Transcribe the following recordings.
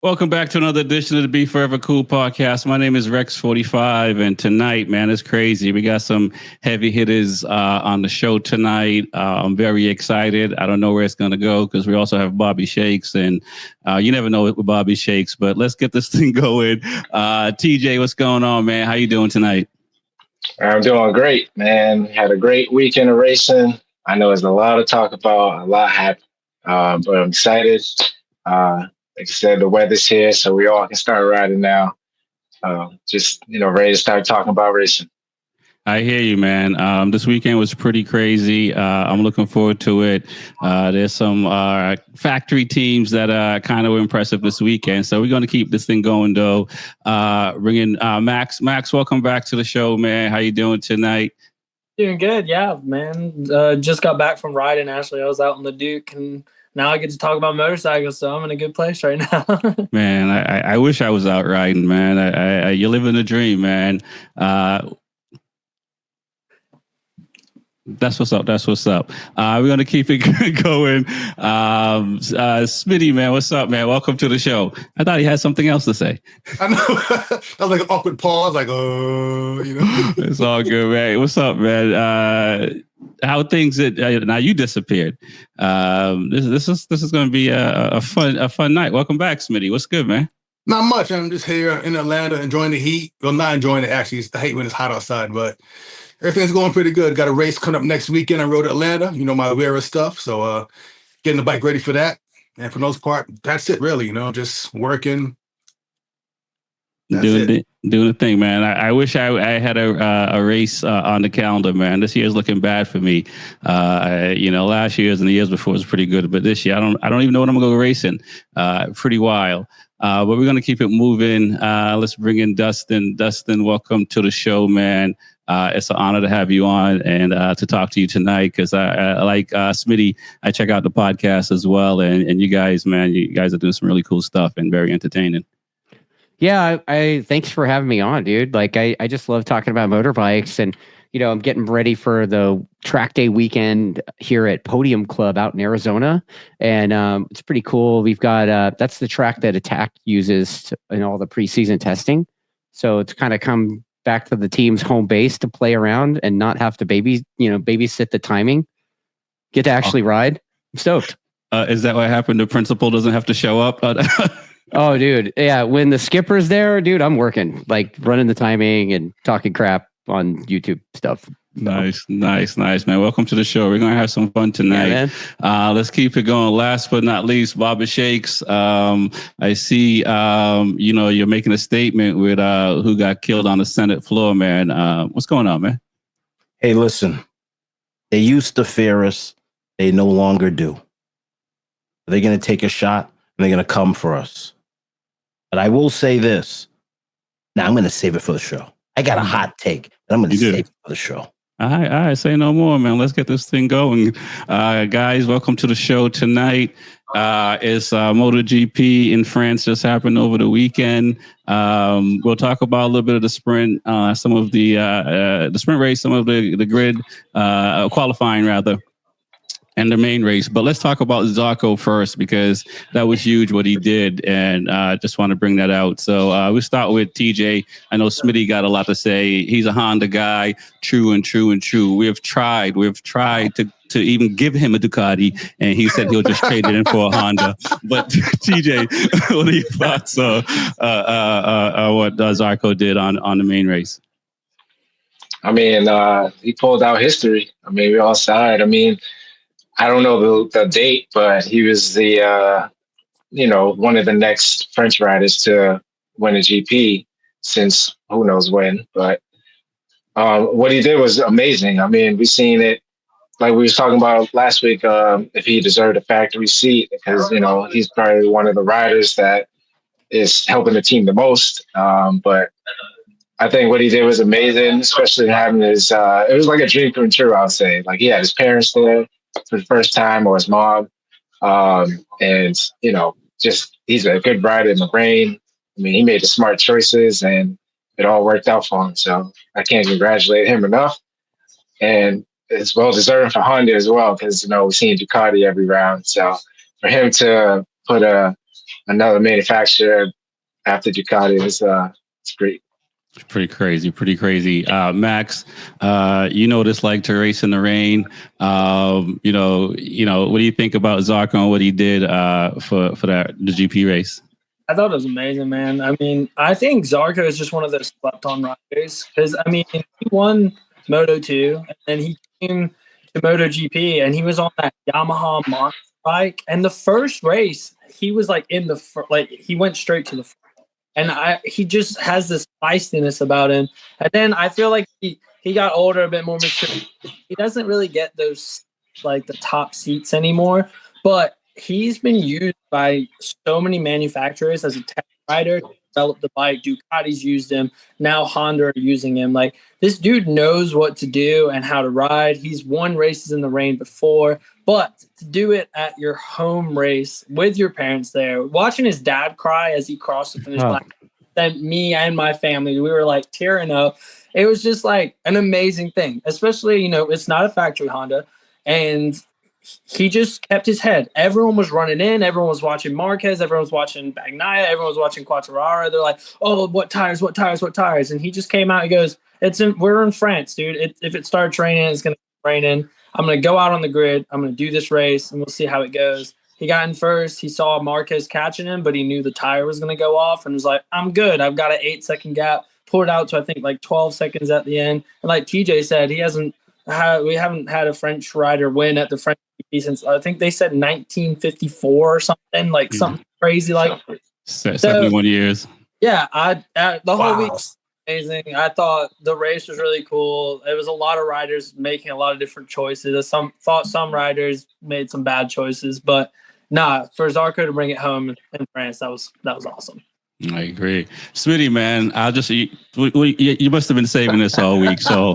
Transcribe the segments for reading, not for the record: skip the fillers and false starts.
Welcome back to another edition of the Be Forever Cool podcast. My name is Rex Fortyfive, and tonight, man, it's crazy. We got some heavy hitters on the show tonight. I'm very excited. I don't know where it's going to go because we also have Bobby Shakes, and you never know with Bobby Shakes. But let's get this thing going. TJ, what's going on, man? How you doing tonight? I'm doing great, man. Had a great weekend of racing. I know there's a lot to talk about, a lot happened, but I'm excited. Like I said, the weather's here, so we all can start riding now. Just ready to start talking about racing. I hear you, man. This weekend was pretty crazy. I'm looking forward to it. There's some factory teams that are kind of impressive this weekend. So we're going to keep this thing going, though. Bring in Max. Max, welcome back to the show, man. How you doing tonight? Doing good, yeah, man. Just got back from riding, actually. I was out on the Duke, and now I get to talk about motorcycles, so I'm in a good place right now. Man, I wish I was out riding, man. You're living the dream, man. That's what's up. We're going to keep it going. Smitty, man, what's up, man? Welcome to the show. I thought he had something else to say. I know. That was like an awkward pause. Like, It's all good, man. What's up, man? How things now you disappeared. This is going to be a fun night. Welcome back, Smitty. What's good, man? Not much. I'm just here in Atlanta enjoying the heat. Well, not enjoying it, actually. I hate when it's hot outside, but everything's going pretty good. Got a race coming up next weekend on road to Atlanta. My Vera stuff. So getting the bike ready for that. And for the most part, that's it really, just working. Doing the thing, man. I wish I had a race on the calendar, man. This year's looking bad for me. Last year's and the years before was pretty good, but this year I don't even know when I'm gonna go racing. Pretty wild. But we're gonna keep it moving. Let's bring in Dustin. Dustin, welcome to the show, man. It's an honor to have you on and to talk to you tonight because I like Smitty. I check out the podcast as well, and you guys, man, you guys are doing some really cool stuff and very entertaining. Yeah, I thanks for having me on, dude. Like, I just love talking about motorbikes, and I'm getting ready for the track day weekend here at Podium Club out in Arizona, and it's pretty cool. We've got that's the track that Attack uses in all the preseason testing, so it's kind of come back to the team's home base to play around and not have to babysit the timing. Get to actually ride. I'm stoked. Is that what happened? The principal doesn't have to show up. Oh, dude. Yeah. When the skipper's there, dude, I'm working, like running the timing and talking crap on YouTube stuff. Nice, man. Welcome to the show. We're going to have some fun tonight. Yeah, let's keep it going. Last but not least, Bobby Shakes. I see, you're making a statement with who got killed on the Senate floor, man. What's going on, man? Hey, listen, they used to fear us. They no longer do. They're going to take a shot and they're going to come for us. But I will say this. Now, I'm going to save it for the show. I got a hot take, and I'm going to save it for the show. All right. Say no more, man. Let's get this thing going. Guys, welcome to the show tonight. It's MotoGP in France just happened over the weekend. We'll talk about a little bit of the sprint, some of the sprint race, some of the grid qualifying, rather. And the main race. But let's talk about Zarco first because that was huge what he did. And I just want to bring that out. So we start with TJ. I know Smitty got a lot to say. He's a Honda guy. True. We've tried to even give him a Ducati. And he said he'll just trade it in for a Honda. But TJ, what are your thoughts on what Zarco did on the main race? I mean, he pulled out history. I mean, we all saw it. I mean, I don't know the date, but he was the, one of the next French riders to win a GP since who knows when. But what he did was amazing. I mean, we've seen it, like we was talking about last week, if he deserved a factory seat, because, he's probably one of the riders that is helping the team the most. But I think what he did was amazing, especially having his, it was like a dream come true, I would say. Like he had his parents there for the first time, or his mom. And, just he's a good rider in the rain. I mean, he made the smart choices and it all worked out for him. So I can't congratulate him enough. And it's well deserved for Honda as well, because, we're seeing Ducati every round. So for him to put a another manufacturer after Ducati is it's great. Pretty crazy. Max, you know what it's like to race in the rain. What do you think about Zarco and what he did for the GP race? I thought it was amazing, man. I mean, I think Zarco is just one of those slept-on riders because, I mean, he won Moto2 and then he came to MotoGP and he was on that Yamaha monster bike. And the first race, he was like he went straight to the front. And he just has this feistiness about him. And then I feel like he got older, a bit more mature. He doesn't really get those, like, the top seats anymore. But he's been used by so many manufacturers as a test rider to develop the bike. Ducati's used him. Now Honda are using him. Like, this dude knows what to do and how to ride. He's won races in the rain before. But to do it at your home race with your parents there, watching his dad cry as he crossed the finish line, then me and my family, we were like tearing up. It was just like an amazing thing, especially, it's not a factory Honda. And he just kept his head. Everyone was running in. Everyone was watching Marquez. Everyone was watching Bagnaia. Everyone was watching Quartararo. They're like, oh, what tires? And he just came out and goes, we're in France, dude. If it starts raining, it's going to rain in. I'm going to go out on the grid. I'm going to do this race, and we'll see how it goes. He got in first. He saw Marquez catching him, but he knew the tire was going to go off and was like, I'm good. I've got an 8-second gap. Pulled out to, I think, like 12 seconds at the end. And like TJ said, we haven't had a French rider win at the French GP since, I think they said 1954 or something, like something crazy like 71 years. Yeah, the whole week was amazing. I thought the race was really cool. It was a lot of riders making a lot of different choices. Some riders made some bad choices, but for Zarco to bring it home in France, that was awesome. I agree. Smitty, man, you must have been saving this all week. So,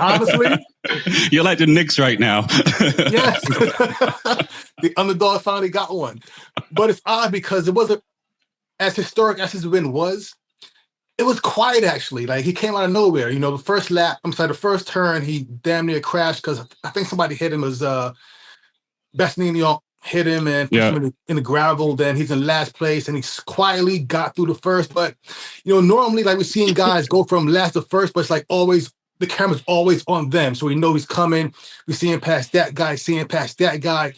honestly, you're like the Knicks right now. Yes, the underdog finally got one. But it's odd because it wasn't as historic as his win was. It was quiet, actually. Like, he came out of nowhere. The first turn, he damn near crashed because I think somebody hit him as Bastianini hit him and put him in the gravel. Then he's in last place, and he quietly got through the first. But, normally, like, we're seeing guys go from last to first, but it's like always, the camera's always on them. So we know he's coming. We see him past that guy, seeing past that guy.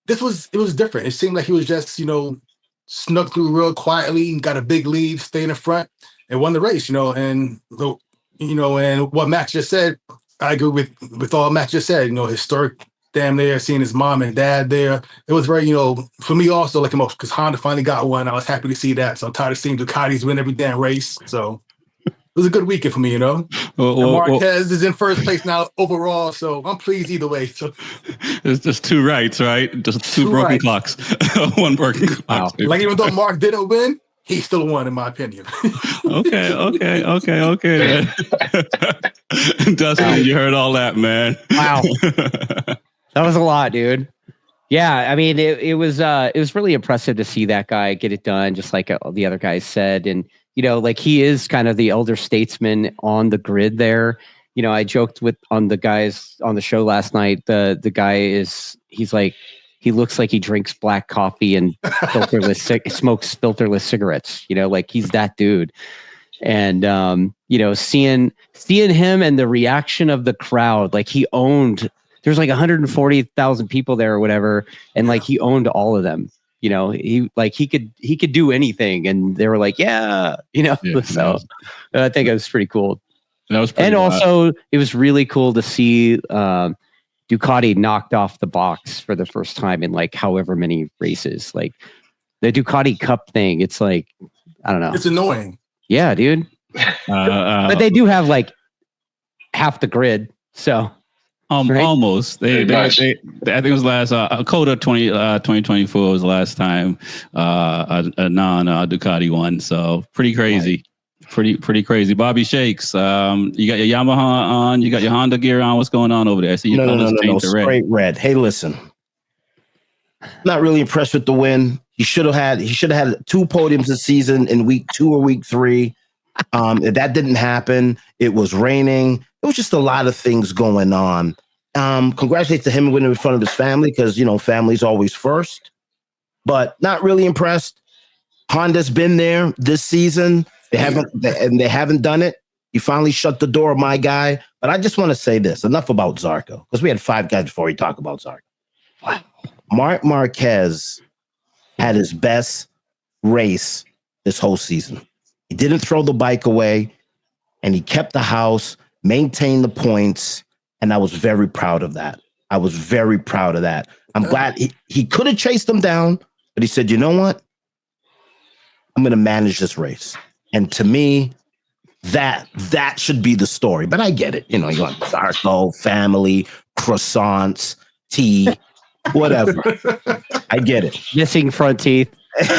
It was different. It seemed like he was just, snuck through real quietly and got a big lead, stayed in front, and won the race, and what Max just said, I agree with all Max just said, historic damn there, seeing his mom and dad there. It was very, for me also, like, because Honda finally got one. I was happy to see that. So I'm tired of seeing Ducatis win every damn race. So it was a good weekend for me, Marquez is in first place now overall, so I'm pleased either way. So it's just two rights, right? Just two broken clocks. One broken clock. Wow. Like, even though Mark didn't win, he still won, in my opinion. Okay. Dustin, you heard all that, man. Wow. That was a lot, dude. Yeah, I mean, it was really impressive to see that guy get it done, just like the other guys said. And, like, he is kind of the elder statesman on the grid there. I joked on the guys on the show last night. The guy he looks like he drinks black coffee and smokes filterless cigarettes. Like, he's that dude. And seeing him and the reaction of the crowd, like, he owned. There's like 140,000 people there or whatever, and like, he owned all of them. He could do anything, and they were like, So I think it was pretty cool. That was pretty also, it was really cool to see Ducati knocked off the box for the first time in like however many races. Like, the Ducati Cup thing, it's like, I don't know. It's annoying. Yeah, dude. But they do have like half the grid, so. Right? Almost. I think it was last Coda 2024 was the last time a non Ducati won. So pretty crazy. Right. Pretty crazy. Bobby Shakes. You got your Yamaha on, you got your Honda gear on. What's going on over there? I see no. Straight red. Hey, listen. Not really impressed with the win. He should have had 2 podiums this season in week 2 or week 3. That didn't happen. It was raining. It was just a lot of things going on. Congratulations to him winning in front of his family, because, family's always first. but not really impressed. Honda's been there this season. They haven't done it. He finally shut the door, my guy. But I just want to say this. Enough about Zarco, because we had 5 guys before we talk about Zarco. Wow. Marc Marquez had his best race this whole season. He didn't throw the bike away, and he kept the house, maintained the points, and I was very proud of that. I'm glad he could have chased them down, but he said, you know what? I'm going to manage this race. And to me, that should be the story. But I get it. You know, you want Zarco, family, croissants, tea, whatever. I get it. Missing front teeth.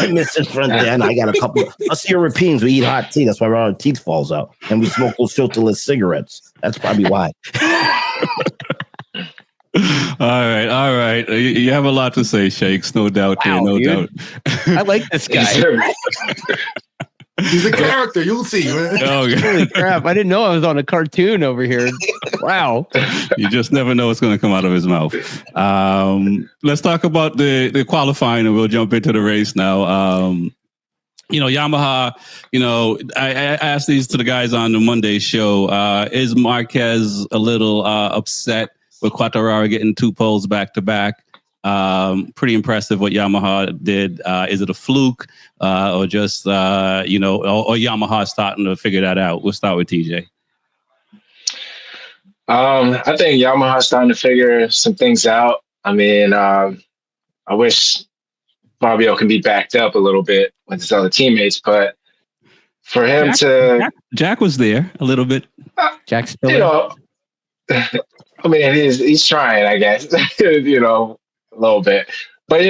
Missing front teeth. And I got a couple. Us Europeans, we eat hot tea. That's why our teeth falls out. And we smoke those filterless cigarettes. That's probably why. All right. You have a lot to say, Shakes. No doubt. Wow, no dude. doubt. I like this guy. He's a character. You'll see, man. Holy crap. I didn't know I was on a cartoon over here. Wow. You just never know what's going to come out of his mouth. Let's talk about the qualifying, and we'll jump into the race now. Yamaha, I asked these to the guys on the Monday show. Is Marquez a little upset with Quartararo getting 2 poles back to back? Pretty impressive what Yamaha did. Is it a fluke or just, or Yamaha starting to figure that out? We'll start with TJ. I think Yamaha's starting to figure some things out. I mean, I wish Fabio can be backed up a little bit with his other teammates, but for him Jack was there a little bit. Jack's still I mean, he's trying, I guess, a little bit. But,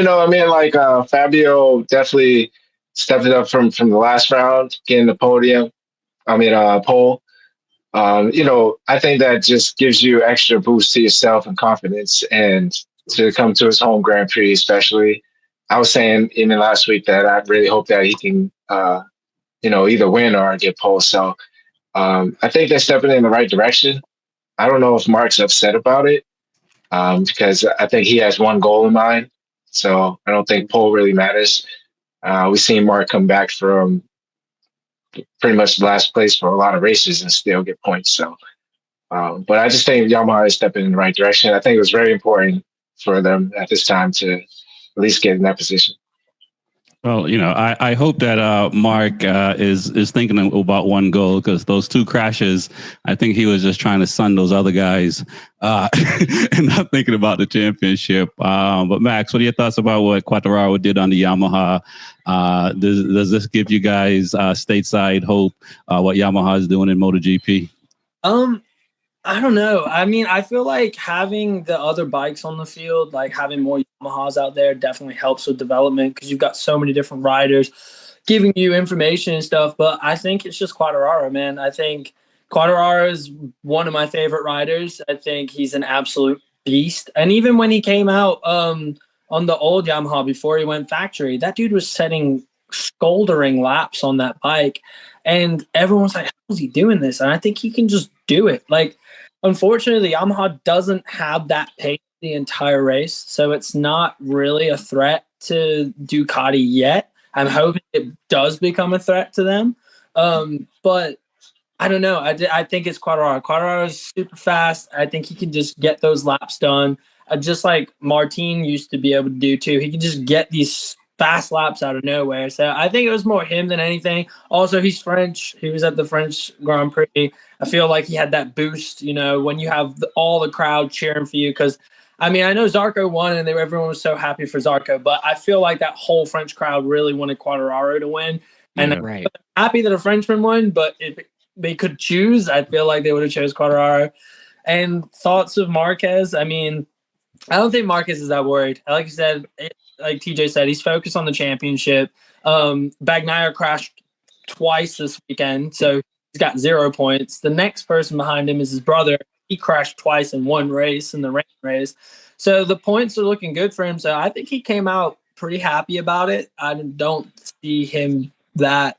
Fabio definitely stepped it up from the last round, getting the pole. I think that just gives you extra boost to yourself and confidence, and to come to his home Grand Prix, especially. I was saying even last week that I really hope that he can, either win or get pole. So I think they're stepping in the right direction. I don't know if Mark's upset about it because I think he has one goal in mind. So I don't think pole really matters. We've seen Mark come back from pretty much last place for a lot of races and still get points. So, but I just think Yamaha is stepping in the right direction. I think it was very important for them at this time to at least get in that position. Well, I hope that Mark is thinking about one goal, because those 2 crashes, I think he was just trying to sun those other guys and not thinking about the championship. But Max, what are your thoughts about what Quartararo did on the Yamaha? Does this give you guys stateside hope, what Yamaha is doing in MotoGP? I don't know. I mean, I feel like having the other bikes on the field, like having more Yamahas out there, definitely helps with development, because you've got so many different riders giving you information and stuff. But I think it's just Quartararo, man. I think Quartararo is one of my favorite riders. I think he's an absolute beast. And even when he came out on the old Yamaha before he went factory, that dude was setting scoldering laps on that bike. And everyone's like, how is he doing this? And I think he can just do it. Like, unfortunately, Yamaha doesn't have that pace the entire race, so it's not really a threat to Ducati yet. I'm hoping it does become a threat to them. But I don't know. I think it's Quartararo. Quartararo is super fast. I think he can just get those laps done, just like Martin used to be able to do too. He can just get these fast laps out of nowhere. So I think it was more him than anything. Also, he's French. He was at the French Grand Prix. I feel like he had that boost, when you have all the crowd cheering for you. Because, I mean, I know Zarco won and everyone was so happy for Zarco, but I feel like that whole French crowd really wanted Quartararo to win. And I'm happy that a Frenchman won, but if they could choose, I feel like they would have chose Quartararo. And thoughts of Marquez, I mean, I don't think Marquez is that worried. Like you said, like TJ said, he's focused on the championship. Bagnaia crashed twice this weekend, so he's got 0 points. The next person behind him is his brother. He crashed twice in one race, in the rain race. So the points are looking good for him. So I think he came out pretty happy about it. I don't see him that,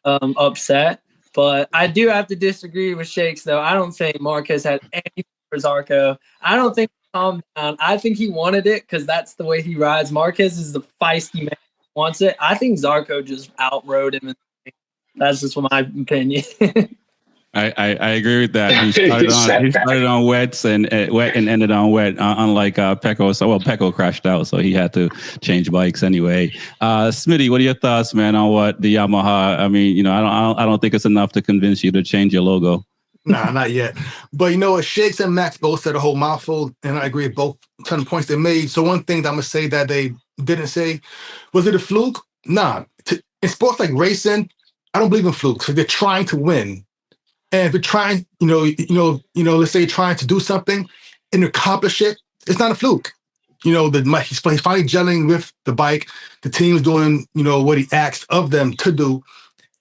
upset. But I do have to disagree with Shakes, though. I don't think Marquez had anything for Zarco. I don't think calm down. I think he wanted it because that's the way he rides. Marquez is the feisty man who wants it. I think Zarco just outrode him. That's just my opinion. I agree with that. He started on wets and wet and ended on wet. Unlike Pecco, so Pecco crashed out, so he had to change bikes anyway. Smitty, what are your thoughts, man, on what the Yamaha? I mean, I don't think it's enough to convince you to change your logo. Nah, not yet. But Shakes and Max both said a whole mouthful, and I agree with both ton of points they made. So one thing that I'm gonna say that they didn't say, was it a fluke? Nah. In sports like racing, I don't believe in flukes. They're trying to win. And if you're trying, let's say you're trying to do something and accomplish it, it's not a fluke. He's finally gelling with the bike. The team's doing, what he asked of them to do,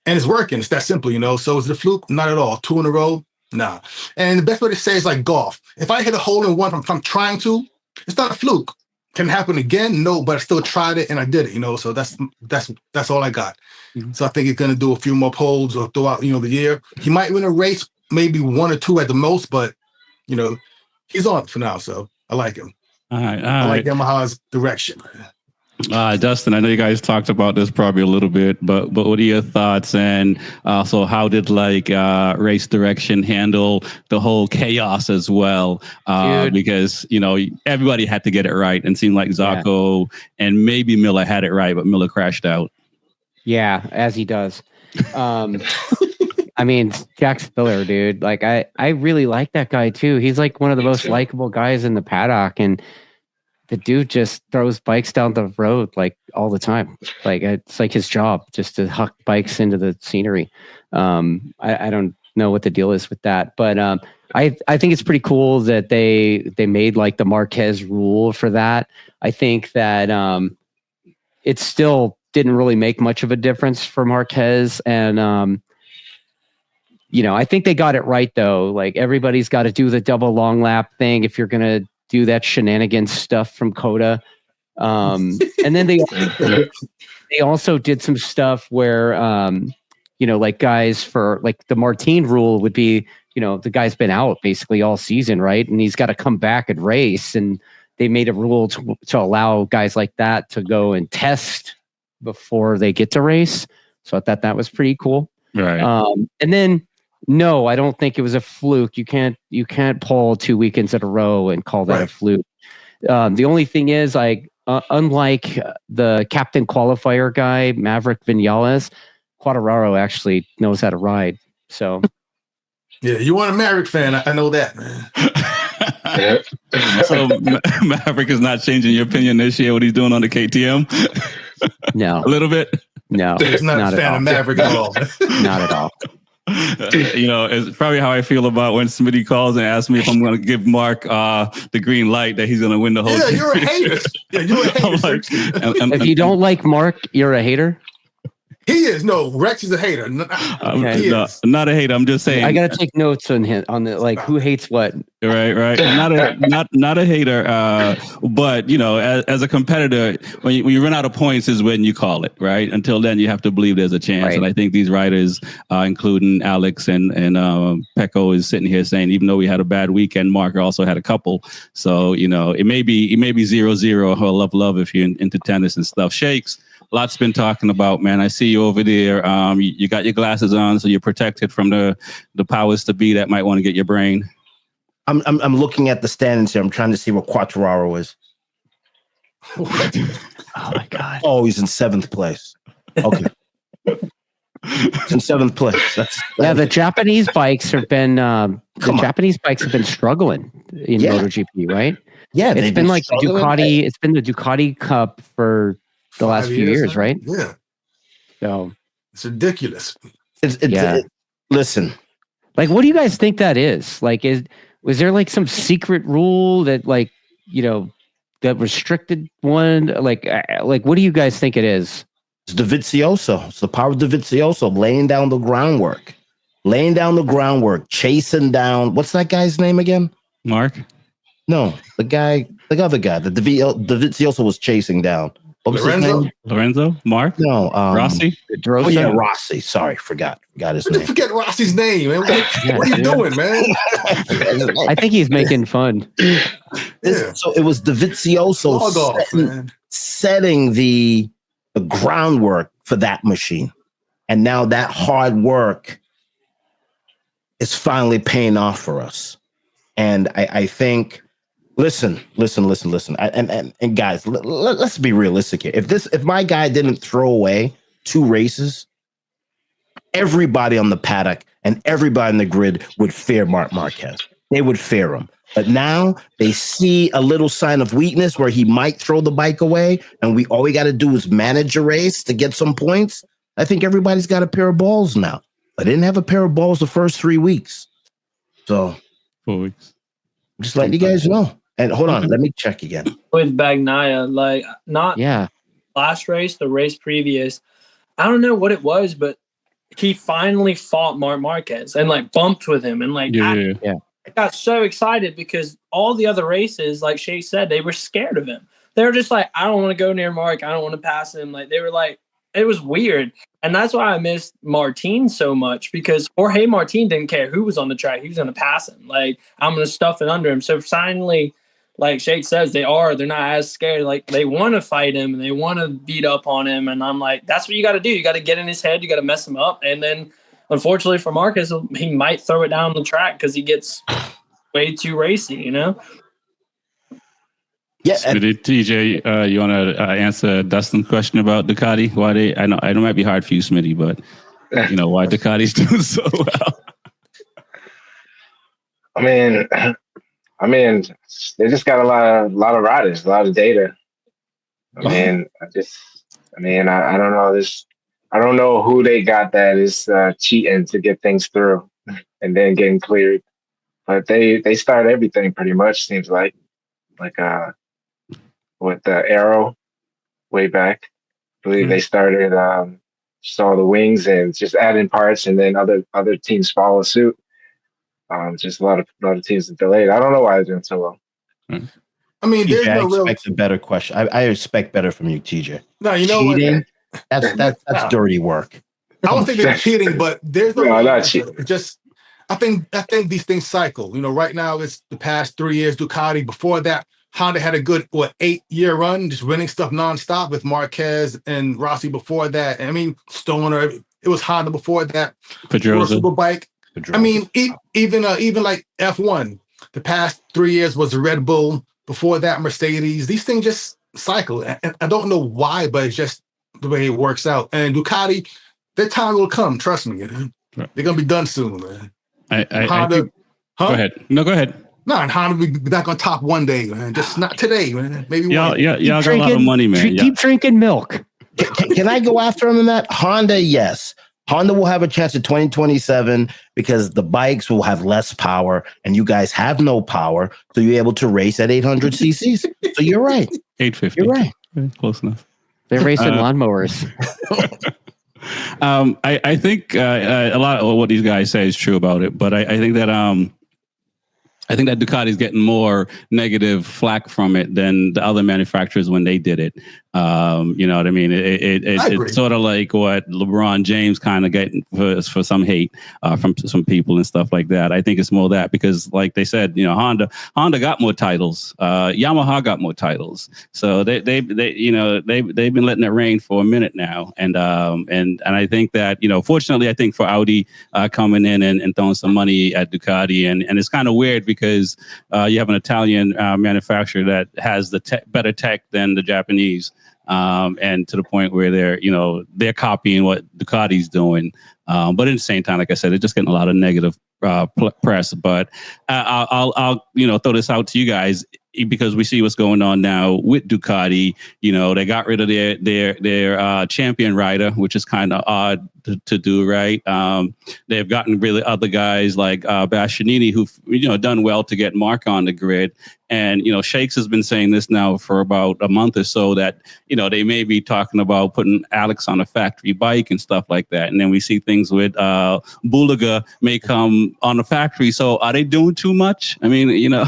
and it's working. It's that simple, So is it a fluke? Not at all. 2 in a row? Nah. And the best way to say is like golf. If I hit a hole in one, if I'm trying to, it's not a fluke. Can it happen again? No, but I still tried it and I did it, So that's all I got. Mm-hmm. So I think he's going to do a few more poles or throughout, the year. He might win a race, maybe 1 or 2 at the most, but, he's on for now. So I like him. All right. I like Yamaha's direction. Dustin, I know you guys talked about this probably a little bit, but what are your thoughts? And also, how did race direction handle the whole chaos as well? Because everybody had to get it right, and it seemed like Zarco and maybe Miller had it right, but Miller crashed out. Yeah, as he does. I mean, Jack Spiller, dude. I really like that guy too. He's like one of the most likable guys in the paddock, and the dude just throws bikes down the road all the time. It's like his job just to huck bikes into the scenery. I don't know what the deal is with that, but I think it's pretty cool that they made the Marquez rule for that. I think that it still didn't really make much of a difference for Marquez, and I think they got it right though. Everybody's got to do the double long lap thing if you're gonna do that shenanigans stuff from Coda. And then they also did some stuff where, guys for the Martin rule would be, the guy's been out basically all season, right? And he's got to come back and race. And they made a rule to allow guys like that to go and test before they get to race. So I thought that was pretty cool. Right. And then, no, I don't think it was a fluke. You can't pull 2 weekends in a row and call that a fluke. The only thing is, unlike the captain qualifier guy, Maverick Vinales, Quartararo actually knows how to ride. So, yeah, you want a Maverick fan? I know that, man. So Maverick is not changing your opinion this year. What he's doing on the KTM? No, a little bit. No, he's not a fan of Maverick at all. Not at all. It's probably how I feel about when Smitty calls and asks me if I'm going to give Mark the green light that he's going to win the whole. Yeah, you're a hater. Yeah, you're a hater. If you don't like Mark, you're a hater. He is. No, Rex is a hater. Okay. No, not a hater. I'm just saying. I got to take notes on who hates what. Right. Not a hater. But as a competitor, when you run out of points is when you call it, right? Until then, you have to believe there's a chance. Right. And I think these riders, including Alex and Pecco, is sitting here saying, even though we had a bad weekend, Mark also had a couple. So it may be 0-0 or love if you're into tennis and stuff. Shakes. Lots been talking about, man. I see you over there. You got your glasses on, so you're protected from the powers to be that might want to get your brain. I'm looking at the standings here. I'm trying to see what Quartararo is. Oh my God! Oh, he's in 7th place. Okay, he's in 7th place. The Japanese bikes have been Japanese bikes have been struggling in MotoGP, right? Yeah, it's been like the Ducati. It's been the Ducati Cup for the last few years, right? Yeah. So it's ridiculous. Listen, what do you guys think that is? Was there some secret rule that that restricted one? What do you guys think it is? It's Dovizioso. It's the power of Dovizioso laying down the groundwork, chasing down. What's that guy's name again? Mark? No, the other guy that Dovizioso was chasing down. What was his name? Lorenzo? Mark? No, Rossi? Oh yeah, Rossi. Sorry, forgot his How name. did you forget Rossi's name, man? What are you doing, man? I think he's making fun. So it was Dovizioso setting the groundwork for that machine. And now that hard work is finally paying off for us. And I think, listen. And guys, let's be realistic here. If my guy didn't throw away 2 races, everybody on the paddock and everybody in the grid would fear Marc Marquez. They would fear him. But now they see a little sign of weakness where he might throw the bike away, and all we got to do is manage a race to get some points. I think everybody's got a pair of balls now. I didn't have a pair of balls the first 3 weeks. So 4 weeks. Just letting you guys know. And hold on, let me check again. With Bagnaia, like not last race, the race previous. I don't know what it was, but he finally fought Marc Marquez and like bumped with him. And like, I got so excited because all the other races, like Shay said, they were scared of him. They were just like, I don't want to go near Mark. I don't want to pass him. Like, they were like, it was weird. And that's why I missed Martin so much, because Jorge Martin didn't care who was on the track. He was going to pass him. Like, I'm going to stuff it under him. So finally, like Shake says, they're not as scared. Like, they want to fight him and they want to beat up on him. And I'm like, that's what you got to do. You got to get in his head. You got to mess him up. And then, unfortunately for Marcus, he might throw it down the track because he gets way too racy, you know? Yeah. TJ, you want to answer Dustin's question about Ducati? Why I know it might be hard for you, Smitty, but you know why Ducati's doing so well. I mean, they just got a lot of riders, a lot of data. I don't know this. I don't know who they got that is cheating to get things through and then getting cleared. But they start everything pretty much, seems like with the Arrow way back. I believe they started just all the wings and just adding parts, and then other teams follow suit. Just a lot of teams are delayed. I don't know why they're doing so well. I mean, there's TJ, no real. I expect a better question. I expect better from you, TJ. No, you know cheating, what? That's dirty work. I don't think they're cheating, but there's no. Not cheating. Just, I think these things cycle. You know, right now it's the past 3 years Ducati. Before that, Honda had a good 8-year run, just winning stuff nonstop with Marquez and Rossi. Before that, I mean, Stoner. It was Honda before that. Pedrosa. Superbike. I mean, even like F1. The past 3 years was the Red Bull. Before that, Mercedes. These things just cycle, and I don't know why, but it's just the way it works out. And Ducati, their time will come. Trust me, they're gonna be done soon, man. Honda, go ahead. No, go ahead. No, and Honda will be back on top one day, man. Just not today, man. Maybe y'all got a lot of money, man. Keep drinking milk. Can I go after him in that? Honda, yes. Honda will have a chance in 2027 because the bikes will have less power and you guys have no power. So you're able to race at 800 cc's. So you're right. 850. You're right. Close enough. They're racing lawnmowers. I think a lot of what these guys say is true about it, but I think that Ducati's getting more negative flack from it than the other manufacturers when they did it. You know what I mean? It's sort of like what LeBron James kind of getting for some hate from some people and stuff like that. I think it's more that because, like they said, you know, Honda got more titles. Yamaha got more titles. So they've been letting it rain for a minute now. And I think that, you know, fortunately, I think for Audi coming in and throwing some money at Ducati, and it's kind of weird because you have an Italian manufacturer that has the better tech than the Japanese. And to the point where they're copying what Ducati's doing. But at the same time, like I said, they're just getting a lot of negative press. But I'll throw this out to you guys because we see what's going on now with Ducati. You know, they got rid of their champion rider, which is kind of odd to do, right? They've gotten really other guys like Bastianini who've done well to get Mark on the grid. And, you know, Shakes has been saying this now for about a month or so that, you know, they may be talking about putting Alex on a factory bike and stuff like that. And then we see things with Bulaga may come on a factory. So are they doing too much? I mean, you know,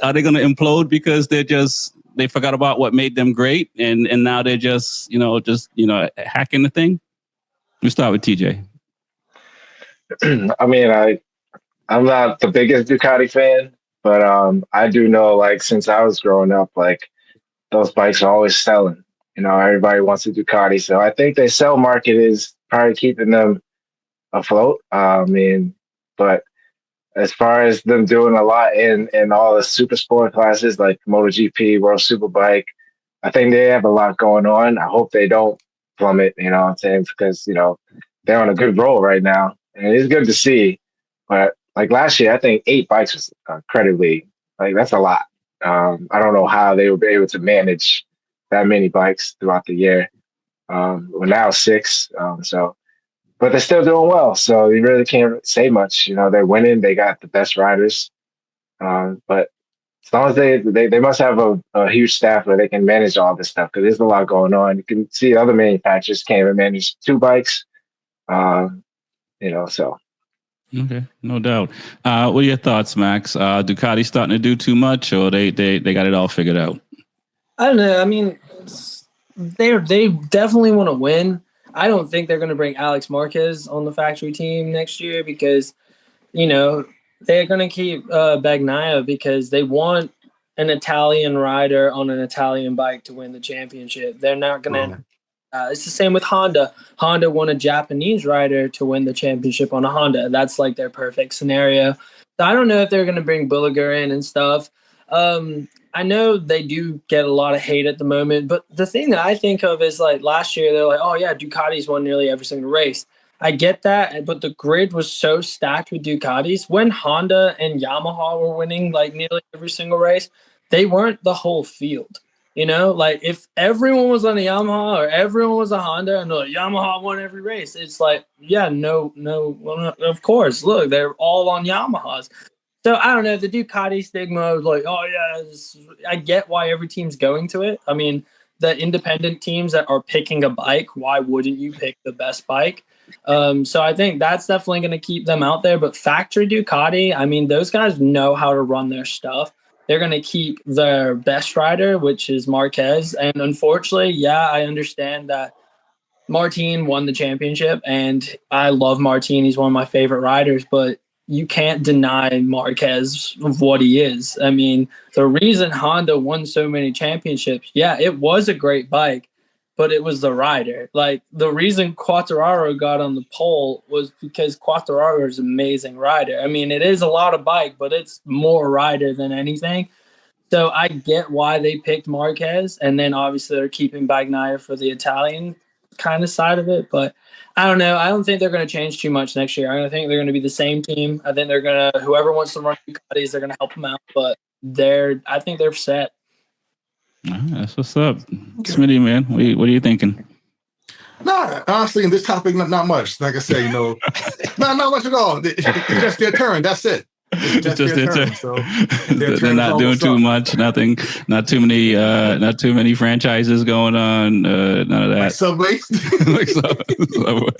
are they going to implode because they're just they forgot about what made them great, and now they're just hacking the thing? We start with TJ. I mean, I'm not the biggest Ducati fan, but I do know, like, since I was growing up, like, those bikes are always selling. Everybody wants a Ducati, so I think their sell market is probably keeping them afloat. But as far as them doing a lot in all the super sport classes like MotoGP, World Superbike, I think they have a lot going on. I hope they don't plummet, you know what I'm saying? Because, they're on a good roll right now. And it's good to see. But like last year, I think 8 bikes was incredibly, like, that's a lot. I don't know how they would be able to manage that many bikes throughout the year. Well, now 6. But they're still doing well. So you really can't say much. They're winning. They got the best riders. But as long as they must have a huge staff where they can manage all this stuff, because there's a lot going on. You can see other manufacturers can't even manage 2 bikes. So. Okay, no doubt. What are your thoughts, Max? Ducati starting to do too much, or they got it all figured out? I don't know. I mean, they definitely want to win. I don't think they're going to bring Alex Marquez on the factory team next year because, they're going to keep Bagnaia because they want an Italian rider on an Italian bike to win the championship. They're not going to. It's the same with Honda. Honda won a Japanese rider to win the championship on a Honda. That's like their perfect scenario. So I don't know if they're going to bring Bulliger in and stuff. I know they do get a lot of hate at the moment, but the thing that I think of is like last year, they're like, oh yeah, Ducati's won nearly every single race. I get that, but the grid was so stacked with Ducatis. When Honda and Yamaha were winning like nearly every single race, they weren't the whole field. Like if everyone was on a Yamaha or everyone was a Honda and like, Yamaha won every race, it's like, yeah, no, well, of course. Look, they're all on Yamahas. So I don't know. The Ducati stigma was like, oh yeah, I get why every team's going to it. I mean, the independent teams that are picking a bike, why wouldn't you pick the best bike? So I think that's definitely going to keep them out there. But factory Ducati, I mean, those guys know how to run their stuff. They're going to keep their best rider, which is Marquez. And unfortunately, yeah, I understand that Martin won the championship, and I love Martin. He's one of my favorite riders, but you can't deny Marquez of what he is. I mean, the reason Honda won so many championships, yeah, it was a great bike, but it was the rider. Like, the reason Quartararo got on the pole was because Quartararo is an amazing rider. I mean, it is a lot of bike, but it's more rider than anything. So I get why they picked Marquez, and then obviously they're keeping Bagnaia for the Italian kind of side of it. But I don't know. I don't think they're going to change too much next year. I think they're going to be the same team. I think they're going to, whoever wants to run Ducatis, they're going to help them out. But I think they're set. That's what's up. Smitty, man, what are you thinking? Nah, honestly, in this topic, not much. Like I said, not much at all. It's just their turn. That's it. It's just their turn. So they're not doing too much. Nothing. Not too many franchises going on. None of that. Like Subway. Like Subway.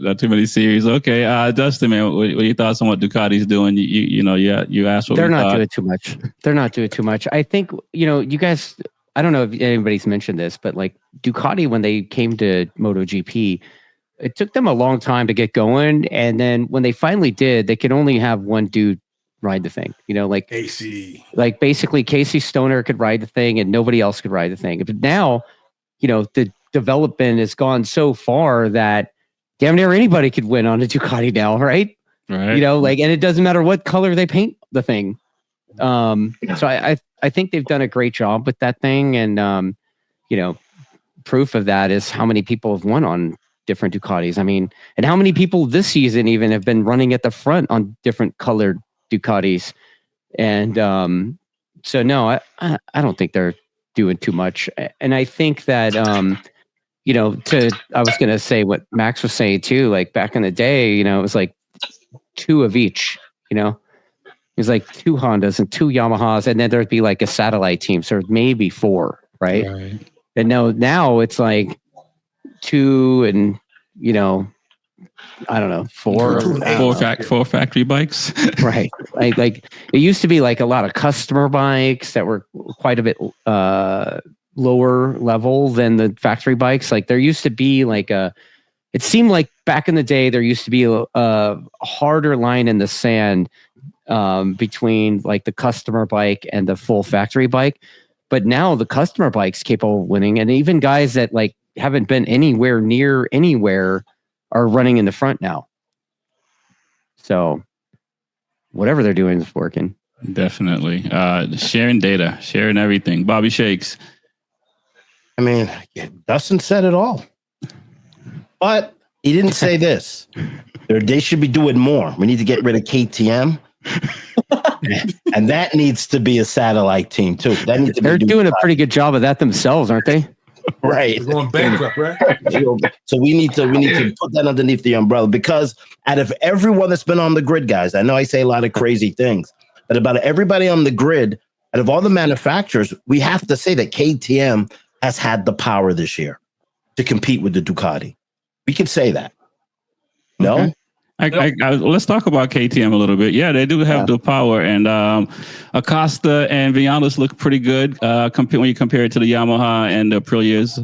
Not too many series. Okay, Dustin, man, what are your thoughts on what Ducati's doing? You asked what they're not doing too much. They're not doing too much. I think you guys. I don't know if anybody's mentioned this, but like Ducati, when they came to MotoGP, it took them a long time to get going, and then when they finally did, they could only have one dude ride the thing. Like AC. Like basically, Casey Stoner could ride the thing, and nobody else could ride the thing. But now, the development has gone so far that damn near anybody could win on a Ducati now, right? Right. And it doesn't matter what color they paint the thing. So I think they've done a great job with that thing, and proof of that is how many people have won on different Ducatis. I mean, and how many people this season even have been running at the front on different colored Ducatis. And so no, I don't think they're doing too much. And I think that I was gonna say what Max was saying too, like back in the day, it was like 2 of each, it was like 2 Hondas and 2 Yamahas, and then there'd be like a satellite team, so maybe 4, right? And now it's like 2 and I don't know, Two and eight. Four factory bikes. right. Like it used to be like a lot of customer bikes that were quite a bit lower level than the factory bikes. Like there used to be like it seemed like back in the day there used to be a harder line in the sand between like the customer bike and the full factory bike. But now the customer bike's capable of winning, and even guys that like haven't been anywhere near anywhere are running in the front now. So whatever they're doing is working. Definitely. Sharing data, sharing everything. Bobby Shakes. I mean, Dustin said it all. But he didn't say this. They should be doing more. We need to get rid of KTM. And that needs to be a satellite team, too. They're doing a pretty good job of that themselves, aren't they? Right. We're going bankrupt, right? So we need to put that underneath the umbrella, because out of everyone that's been on the grid, guys, I know I say a lot of crazy things, but about everybody on the grid, out of all the manufacturers, we have to say that KTM has had the power this year to compete with the Ducati. We can say that. No? Okay. Let's talk about KTM a little bit. Yeah, they do have the power, and Acosta and Vinales look pretty good when you compare it to the Yamaha and the Aprilias.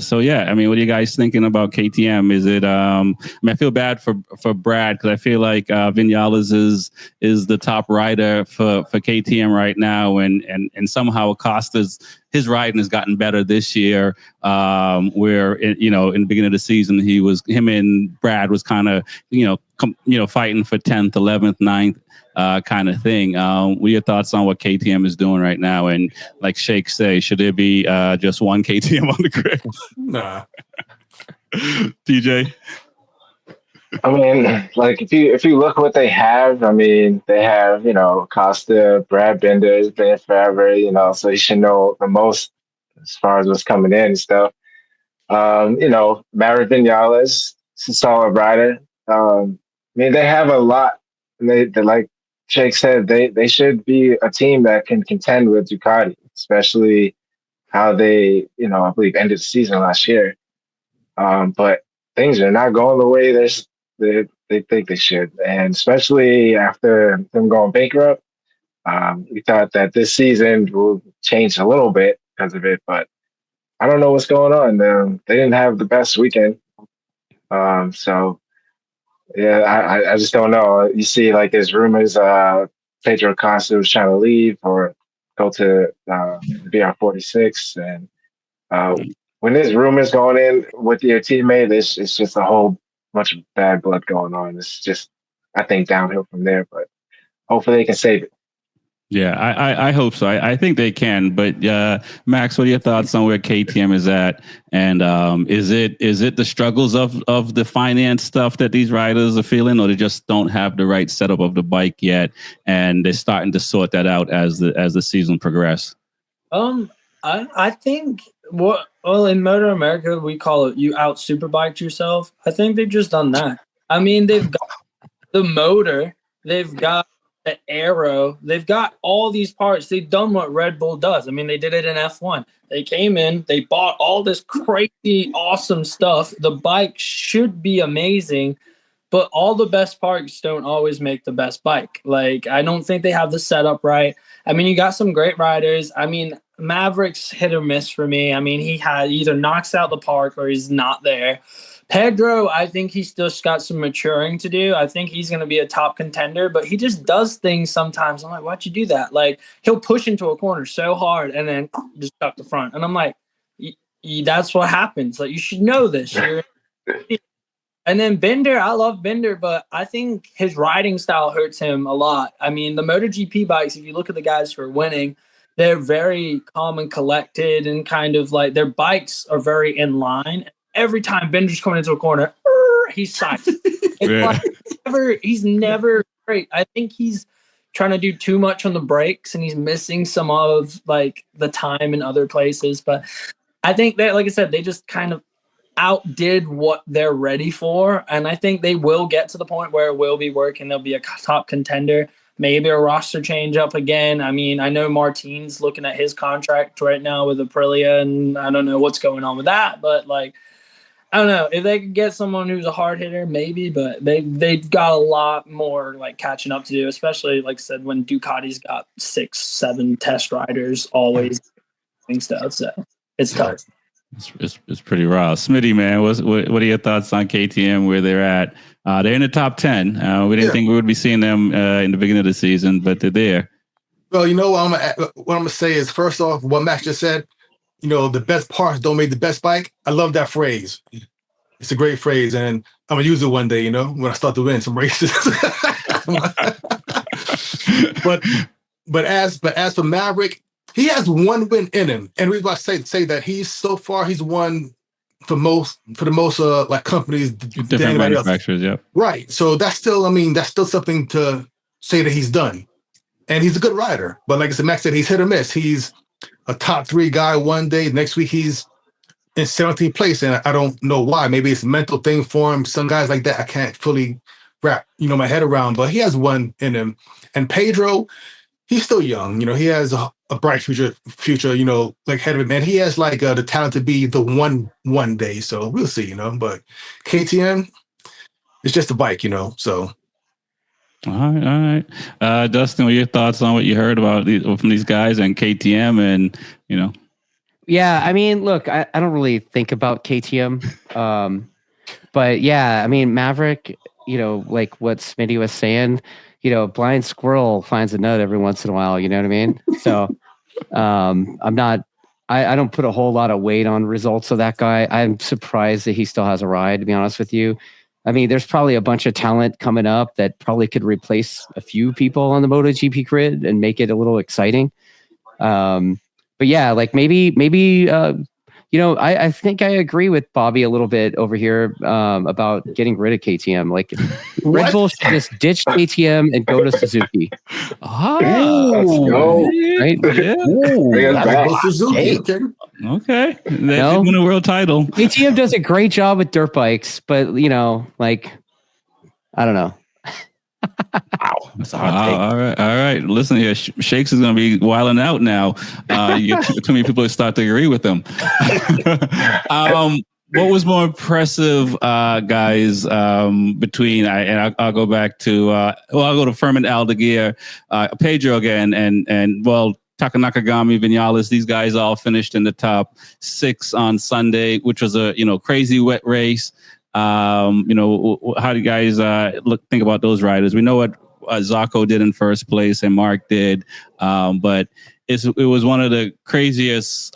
So yeah, I mean, what are you guys thinking about KTM? Is it? I mean, I feel bad for Brad, because I feel like Vinales is the top rider for KTM right now, and somehow Acosta's his riding has gotten better this year. Where in the beginning of the season, him and Brad was kind of fighting for 10th, 11th, 9th kind of thing. What are your thoughts on what KTM is doing right now? And like Shake say, should there be just one KTM on the grid? Nah. DJ. I mean, like if you look what they have, I mean, they have, Costa, Brad Binder has been forever, so he should know the most as far as what's coming in and stuff. Maverick Vinales is a solid rider. I mean, they have a lot. They like Jake said, they should be a team that can contend with Ducati, especially how they, I believe ended the season last year. But things are not going the way they think they should, and especially after them going bankrupt. We thought that this season will change a little bit because of it, but I don't know what's going on. They didn't have the best weekend. So yeah, I just don't know. You see, like, there's rumors Pedro Acosta was trying to leave or go to BR46, and when there's rumors going in with your teammate, it's just a whole bunch of bad blood going on. It's just, I think, downhill from there, but hopefully they can save it. Yeah, I hope so. I think they can. But Max, what are your thoughts on where KTM is at? And is it the struggles of the finance stuff that these riders are feeling, or they just don't have the right setup of the bike yet, and they're starting to sort that out as the season progresses? I think in Motor America we call it you out superbiked yourself. I think they've just done that. I mean, they've got the motor, they've got the aero, they've got all these parts. They've done what Red Bull does. I mean, they did it in F1. They came in, they bought all this crazy, awesome stuff. The bike should be amazing, but all the best parts don't always make the best bike. Like, I don't think they have the setup right. I mean, you got some great riders. I mean, Maverick's hit or miss for me. I mean, he either knocks out the park or he's not there. Pedro, I think he's still got some maturing to do. I think he's going to be a top contender, but he just does things sometimes. I'm like, why'd you do that? Like, he'll push into a corner so hard and then just tuck the front. And I'm like, that's what happens. Like, you should know this. And then Binder, I love Binder, but I think his riding style hurts him a lot. I mean, the MotoGP bikes, if you look at the guys who are winning, they're very calm and collected, and kind of like their bikes are very in line. Every time Binder's coming into a corner, he's silent. He's never great. I think he's trying to do too much on the brakes, and he's missing some of like the time in other places. But I think that, like I said, they just kind of outdid what they're ready for, and I think they will get to the point where it will be working. They'll be a top contender. Maybe a roster change up again. I mean, I know Martin's looking at his contract right now with Aprilia, and I don't know what's going on with that, but like, I don't know if they could get someone who's a hard hitter, maybe, but they've got a lot more like catching up to do, especially like I said, when Ducati's got 6-7 test riders always doing stuff. So it's tough. It's pretty raw. Smitty, man, what are your thoughts on KTM, where they're at? They're in the top 10. We didn't think we would be seeing them in the beginning of the season, but they're there. Well, you know what I'm gonna say is, first off, what Max just said. You know, the best parts don't make the best bike. I love that phrase. It's a great phrase, and I'm gonna use it one day. You know, when I start to win some races. but as for Maverick, he has one win in him, and we've got to say that he's won for the most like companies, different manufacturers. Yeah, right. So that's still something to say that he's done, and he's a good rider. But like I said, Max said, he's hit or miss. He's a top 3 guy one day. Next week, he's in 17th place, and I don't know why. Maybe it's a mental thing for him. Some guys like that, I can't fully wrap, my head around, but he has one in him. And Pedro, he's still young. He has a bright future, like ahead of him. And he has like the talent to be the one day. So we'll see, but KTM, it's just a bike, so. All right. Dustin, what are your thoughts on what you heard about from these guys and KTM and, Yeah, I mean, look, I don't really think about KTM. But yeah, I mean, Maverick, like what Smitty was saying, blind squirrel finds a nut every once in a while, you know what I mean? So I don't put a whole lot of weight on results of that guy. I'm surprised that he still has a ride, to be honest with you. I mean, there's probably a bunch of talent coming up that probably could replace a few people on the MotoGP grid and make it a little exciting. But yeah, like maybe, I think I agree with Bobby a little bit over here about getting rid of KTM. Like Red Bull should just ditch KTM and go to Suzuki. Let's go. Right? Yeah. Suzuki. Okay. They won a world title. KTM does a great job with dirt bikes, but I don't know. Wow, that's a hot take. All right. Listen here, Shakes is going to be wilding out now. You get too many people that start to agree with him. What was more impressive, guys? Between I'll go back to I'll go to Furman Aldeguer, Pedro again, and Taka Nakagami, Vinales. These guys all finished in the top 6 on Sunday, which was a crazy wet race. How do you guys think about those riders? We know what Zarco did in first place and Mark did, but it was one of the craziest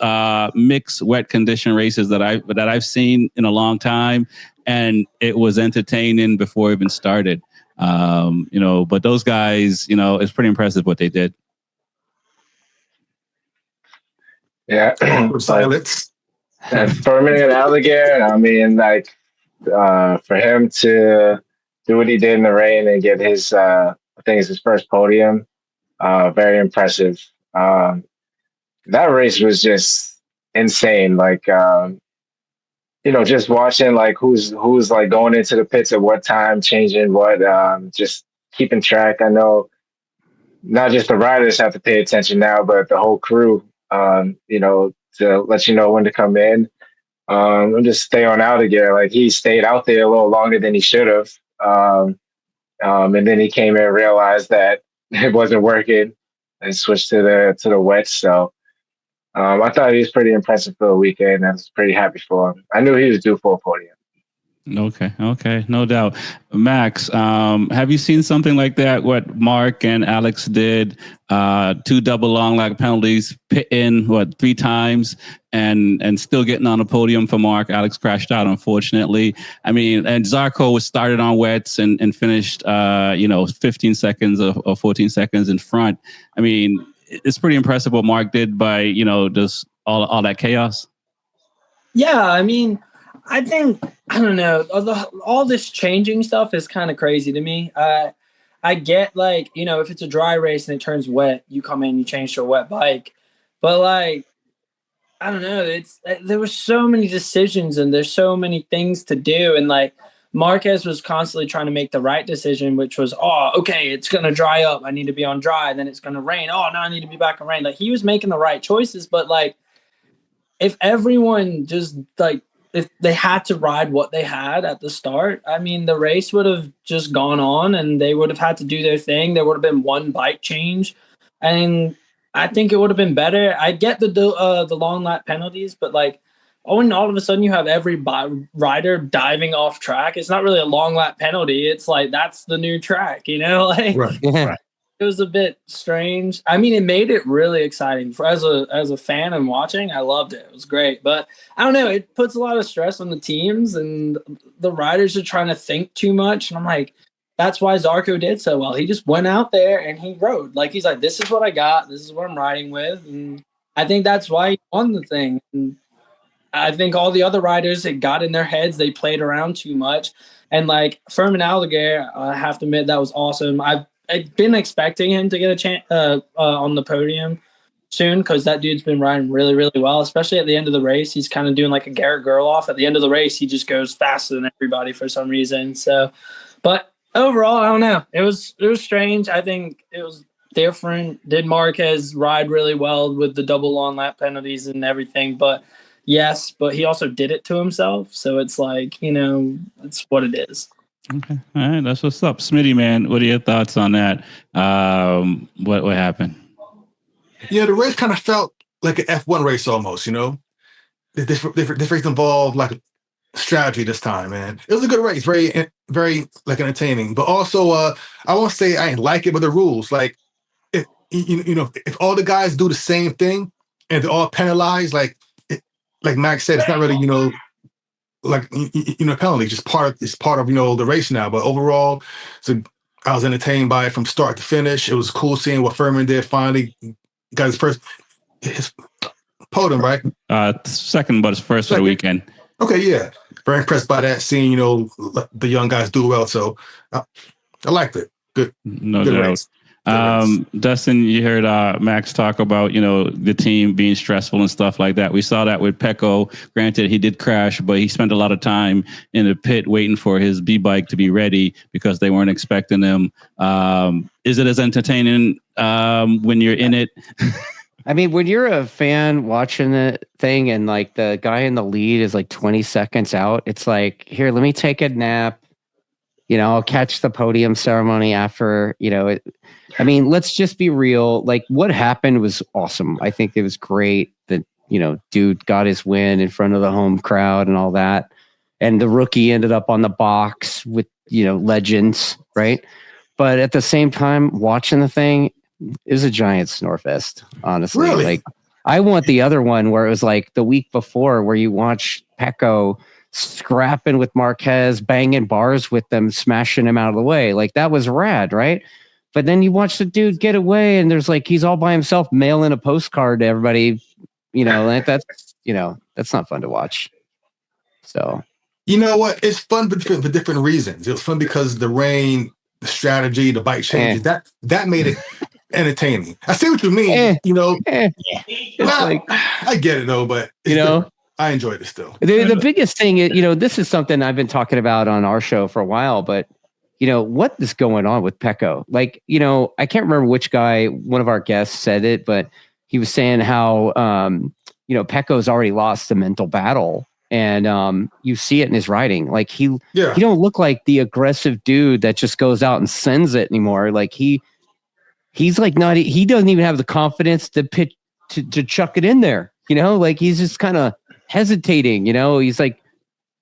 mixed wet condition races that I've seen in a long time, and it was entertaining before it even started. But those guys, it's pretty impressive what they did. Yeah, silence. And Furman and Aldeguer, I mean, like, for him to do what he did in the rain and get his, I think it's his first podium, very impressive. That race was just insane. Like, just watching like who's like going into the pits at what time, changing what, just keeping track. I know not just the riders have to pay attention now, but the whole crew, to let you know when to come in. And just stay on out again. Like he stayed out there a little longer than he should have. And then he came in and realized that it wasn't working and switched to the wet. So I thought he was pretty impressive for the weekend. I was pretty happy for him. I knew he was due for a podium. Okay, no doubt. Max, have you seen something like that? What Mark and Alex did? 2 double long lap penalties, pit in 3 times, and still getting on the podium for Mark. Alex crashed out, unfortunately. I mean, and Zarco was started on wets and finished, 15 seconds or 14 seconds in front. I mean, it's pretty impressive what Mark did by just all that chaos. Yeah, I mean, I think, I don't know, all this changing stuff is kind of crazy to me. I get, like, if it's a dry race and it turns wet, you come in, you change to a wet bike. But, like, I don't know, there were so many decisions and there's so many things to do. And, like, Marquez was constantly trying to make the right decision, which was, okay, it's going to dry up. I need to be on dry. Then it's going to rain. Oh, no, I need to be back on rain. Like, he was making the right choices. But, like, if everyone just, like, if they had to ride what they had at the start, I mean, the race would have just gone on and they would have had to do their thing. There would have been one bike change, and I think it would have been better. I get the long lap penalties, but like, when all of a sudden you have every rider diving off track, it's not really a long lap penalty. It's like, that's the new track, you know? Like, Right. Right. it was a bit strange. I mean, it made it really exciting. As a fan and watching, I loved it. It was great. But I don't know, it puts a lot of stress on the teams, and the riders are trying to think too much. And I'm like, that's why Zarco did so well. He just went out there and he rode. Like, he's like, this is what I got. This is what I'm riding with. And I think that's why he won the thing. And I think all the other riders, it got in their heads. They played around too much. And like Furman Alligator, I have to admit, that was awesome. I've been expecting him to get a chance on the podium soon, because that dude's been riding really, really well, especially at the end of the race. He's kind of doing like a Garrett Gerloff. At the end of the race, he just goes faster than everybody for some reason. So, but overall, I don't know. It was strange. I think it was different. Did Marquez ride really well with the double long lap penalties and everything? But yes, but he also did it to himself. So it's like, you know, it's what it is. Okay. All right. That's what's up. Smitty, man, what are your thoughts on that? What happened? Yeah, the race kind of felt like an F1 race almost, you know? This race involved like strategy this time, man. It was a good race, very, very like entertaining. But also, I won't say I ain't like it, but the rules, like, if, you know, if all the guys do the same thing and they're all penalized, like Max said, it's not really, you know, like, you know, penalty, just it's part of, you know, the race now. But overall, so I was entertained by it from start to finish. It was cool seeing what Furman did. Finally got his podium, right? Second, but it's first for the weekend. Okay, yeah. Very impressed by that, seeing, you know, the young guys do well. So I liked it. Good. No good doubt. race. Dustin, you heard Max talk about, you know, the team being stressful and stuff like that. We saw that with Pecco. Granted, he did crash, but he spent a lot of time in the pit waiting for his B-bike to be ready because they weren't expecting him. Is it as entertaining when you're in it? I mean, when you're a fan watching the thing and like the guy in the lead is like 20 seconds out, it's like, here, let me take a nap. You know, I'll catch the podium ceremony after, you know, I mean, let's just be real. Like, what happened was awesome. I think it was great that, you know, dude got his win in front of the home crowd and all that. And the rookie ended up on the box with, you know, legends, right? But at the same time, watching the thing, it was a giant snorefest, honestly. Really? Like, I want the other one where it was like the week before where you watch Pecco scrapping with Marquez, banging bars with them, smashing him out of the way. Like, that was rad, right? But then you watch the dude get away and there's like, he's all by himself mailing a postcard to everybody, you know, like that's, you know, that's not fun to watch. So, you know what? It's fun for different reasons. It was fun because the rain, the strategy, the bike changes, that made it entertaining. I see what you mean. You know, well, I get it though, but you know, I enjoyed it still. The biggest thing, you know, this is something I've been talking about on our show for a while, but you know, what is going on with Pecco? Like, you know, I can't remember which guy, one of our guests said it, but he was saying how, you know, Pecco's already lost the mental battle, and you see it in his riding. Like he don't look like the aggressive dude that just goes out and sends it anymore. Like he's like not, he doesn't even have the confidence to pitch to chuck it in there. You know, like he's just kind of hesitating. You know, he's like,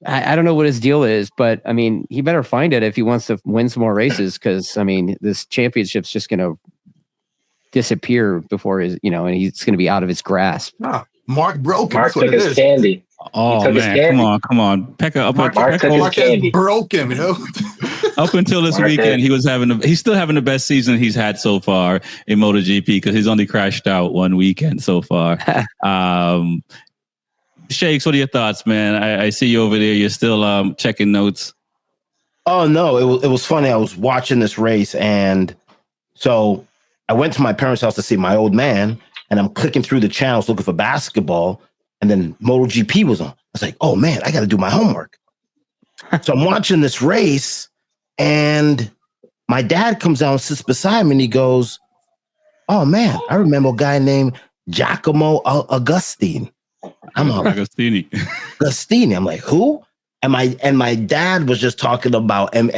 I don't know what his deal is, but I mean, he better find it if he wants to win some more races. Because I mean, this championship's just going to disappear before his, you know, and he's going to be out of his grasp. Mark broke him. Mark took his candy. Oh man, come on, Pecco. Mark broke him. You know, up until this weekend, he's still having the best season he's had so far in MotoGP because he's only crashed out one weekend so far. Shakes, what are your thoughts, man? I see you over there. You're still checking notes. Oh no, it was funny. I was watching this race, and so I went to my parents' house to see my old man, and I'm clicking through the channels looking for basketball, and then MotoGP was on. I was like, oh man, I got to do my homework. So I'm watching this race, and my dad comes out and sits beside me, and he goes, oh man, I remember a guy named Giacomo Agostini. I'm Agostini. Gustini. I'm like, who? And my dad was just talking about, and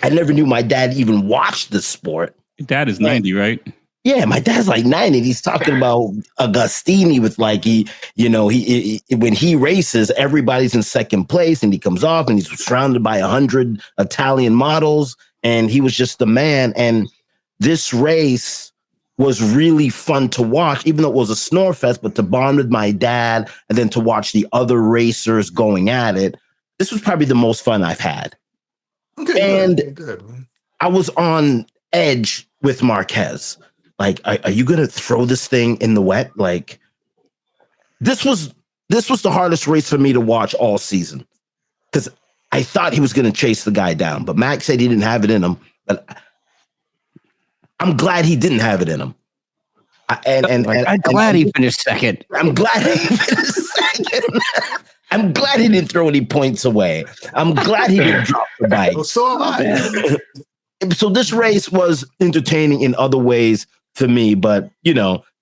I never knew my dad even watched the sport. Your dad is 90, right? Yeah, my dad's like 90. He's talking about Agostini with like he when he races, everybody's in second place, and he comes off and he's surrounded by 100 Italian models, and he was just the man. And this race was really fun to watch, even though it was a snore fest. But to bond with my dad and then to watch the other racers going at it, this was probably the most fun I've had. Okay, And good, man. I was on edge with Marquez. Like, are you gonna throw this thing in the wet? Like, this was the hardest race for me to watch all season, because I thought he was gonna chase the guy down, but Max said he didn't have it in him. But I'm glad he didn't have it in him. I'm glad he finished second. I'm glad he finished second. I'm glad he didn't throw any points away. I'm glad he didn't drop the bike. Well, so am I. So this race was entertaining in other ways for me, but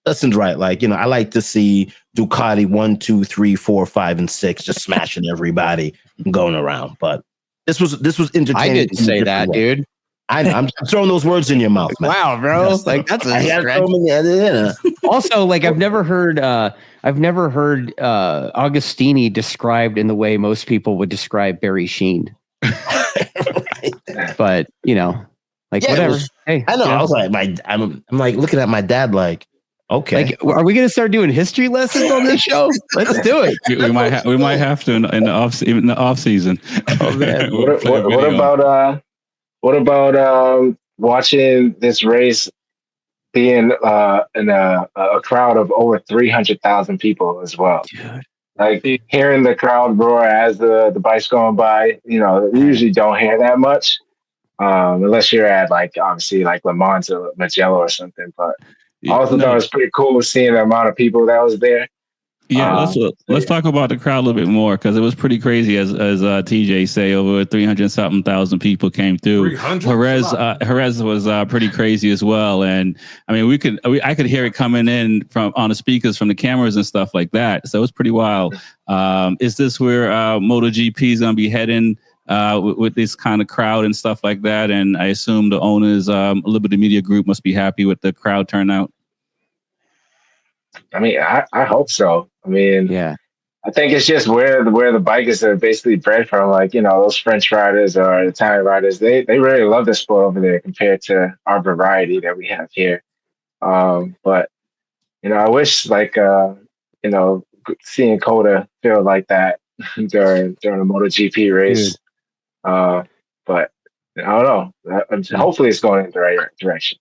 Dustin's right. Like, I like to see Ducati 1, 2, 3, 4, 5, and 6 just smashing everybody and going around. But this was entertaining. I didn't say that, dude. I'm throwing those words in your mouth, man. Wow, bro! Like that's a stretch. Also, like I've never heard Agostini described in the way most people would describe Barry Sheen. Right. But whatever. Hey, I know. I was like, I'm like looking at my dad, like, okay. Like, are we gonna start doing history lessons on this show? Let's do it. We might have to in the off season. Oh man. What about watching this race being in a crowd of over 300,000 people as well? Dude. Like hearing the crowd roar as the bike's going by, you usually don't hear that much, unless you're at obviously Le Mans or Mugello or something. But I also thought it was pretty cool seeing the amount of people that was there. Yeah, let's talk about the crowd a little bit more, because it was pretty crazy. As TJ say, over 300-something thousand people came through. Jerez was pretty crazy as well, and I mean, I could hear it coming in on the speakers from the cameras and stuff like that. So it was pretty wild. Is this where MotoGP is going to be heading with this kind of crowd and stuff like that? And I assume the owners, Liberty Media Group, must be happy with the crowd turnout. I mean, I hope so. I mean, yeah. I think it's just where the bikers are basically bred from. Like, those French riders or Italian riders, they really love the sport over there compared to our variety that we have here. But, I wish seeing Coda feel like that during a MotoGP race. But I don't know. Hopefully it's going in the right direction.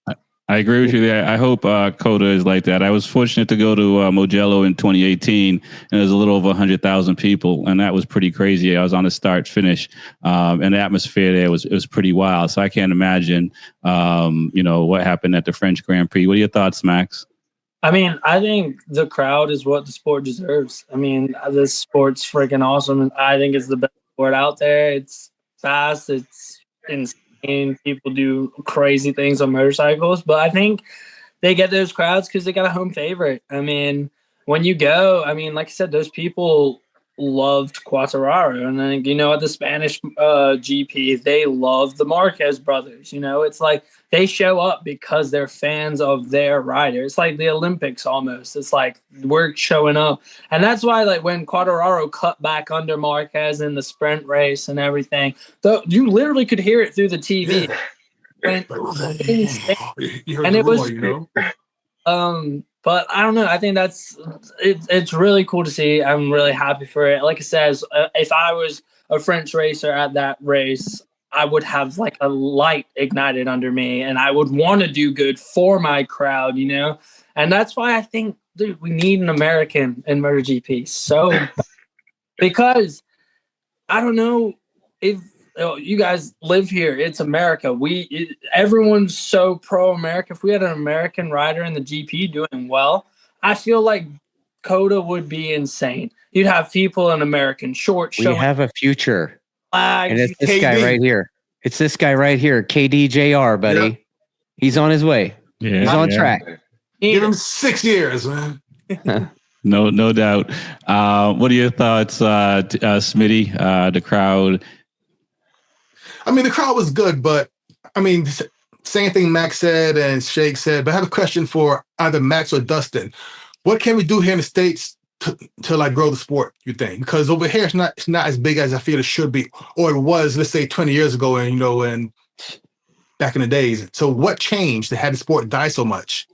I agree with you there. I hope Coda is like that. I was fortunate to go to Mugello in 2018, and there's a little over 100,000 people, and that was pretty crazy. I was on the start finish, and the atmosphere there was pretty wild. So I can't imagine, what happened at the French Grand Prix. What are your thoughts, Max? I mean, I think the crowd is what the sport deserves. I mean, this sport's freaking awesome. I think it's the best sport out there. It's fast. It's insane. People do crazy things on motorcycles, but I think they get those crowds because they got a home favorite. I mean, when you go, like I said, those people loved Quartararo, and then at the Spanish GP, they love the Marquez brothers. It's like they show up because they're fans of their rider. It's like the Olympics almost. It's like we're showing up, and that's why when Quartararo cut back under Marquez in the sprint race and everything, though you literally could hear it through the TV. Yeah. And it was but I don't know. I think it's really cool to see. I'm really happy for it. Like I said, if I was a French racer at that race, I would have a light ignited under me, and I would want to do good for my crowd, And that's why I think, dude, we need an American in MotoGP. So, because I don't know if you guys live here. It's America. Everyone's so pro-America. If we had an American rider in the GP doing well, I feel like Coda would be insane. You'd have people in American shorts. We have a future. Flags. And it's this guy right here. It's this guy right here, KDJR, buddy. Yeah. He's on his way. Yeah, he's on track. Give him 6 years, man. No doubt. What are your thoughts, Smitty? The crowd. I mean, the crowd was good, but I mean, same thing Max said and Shake said. But I have a question for either Max or Dustin. What can we do here in the States to like grow the sport, you think? Because over here it's not as big as I feel it should be, or it was, let's say 20 years ago, and and back in the days. So what changed that had the sport die so much?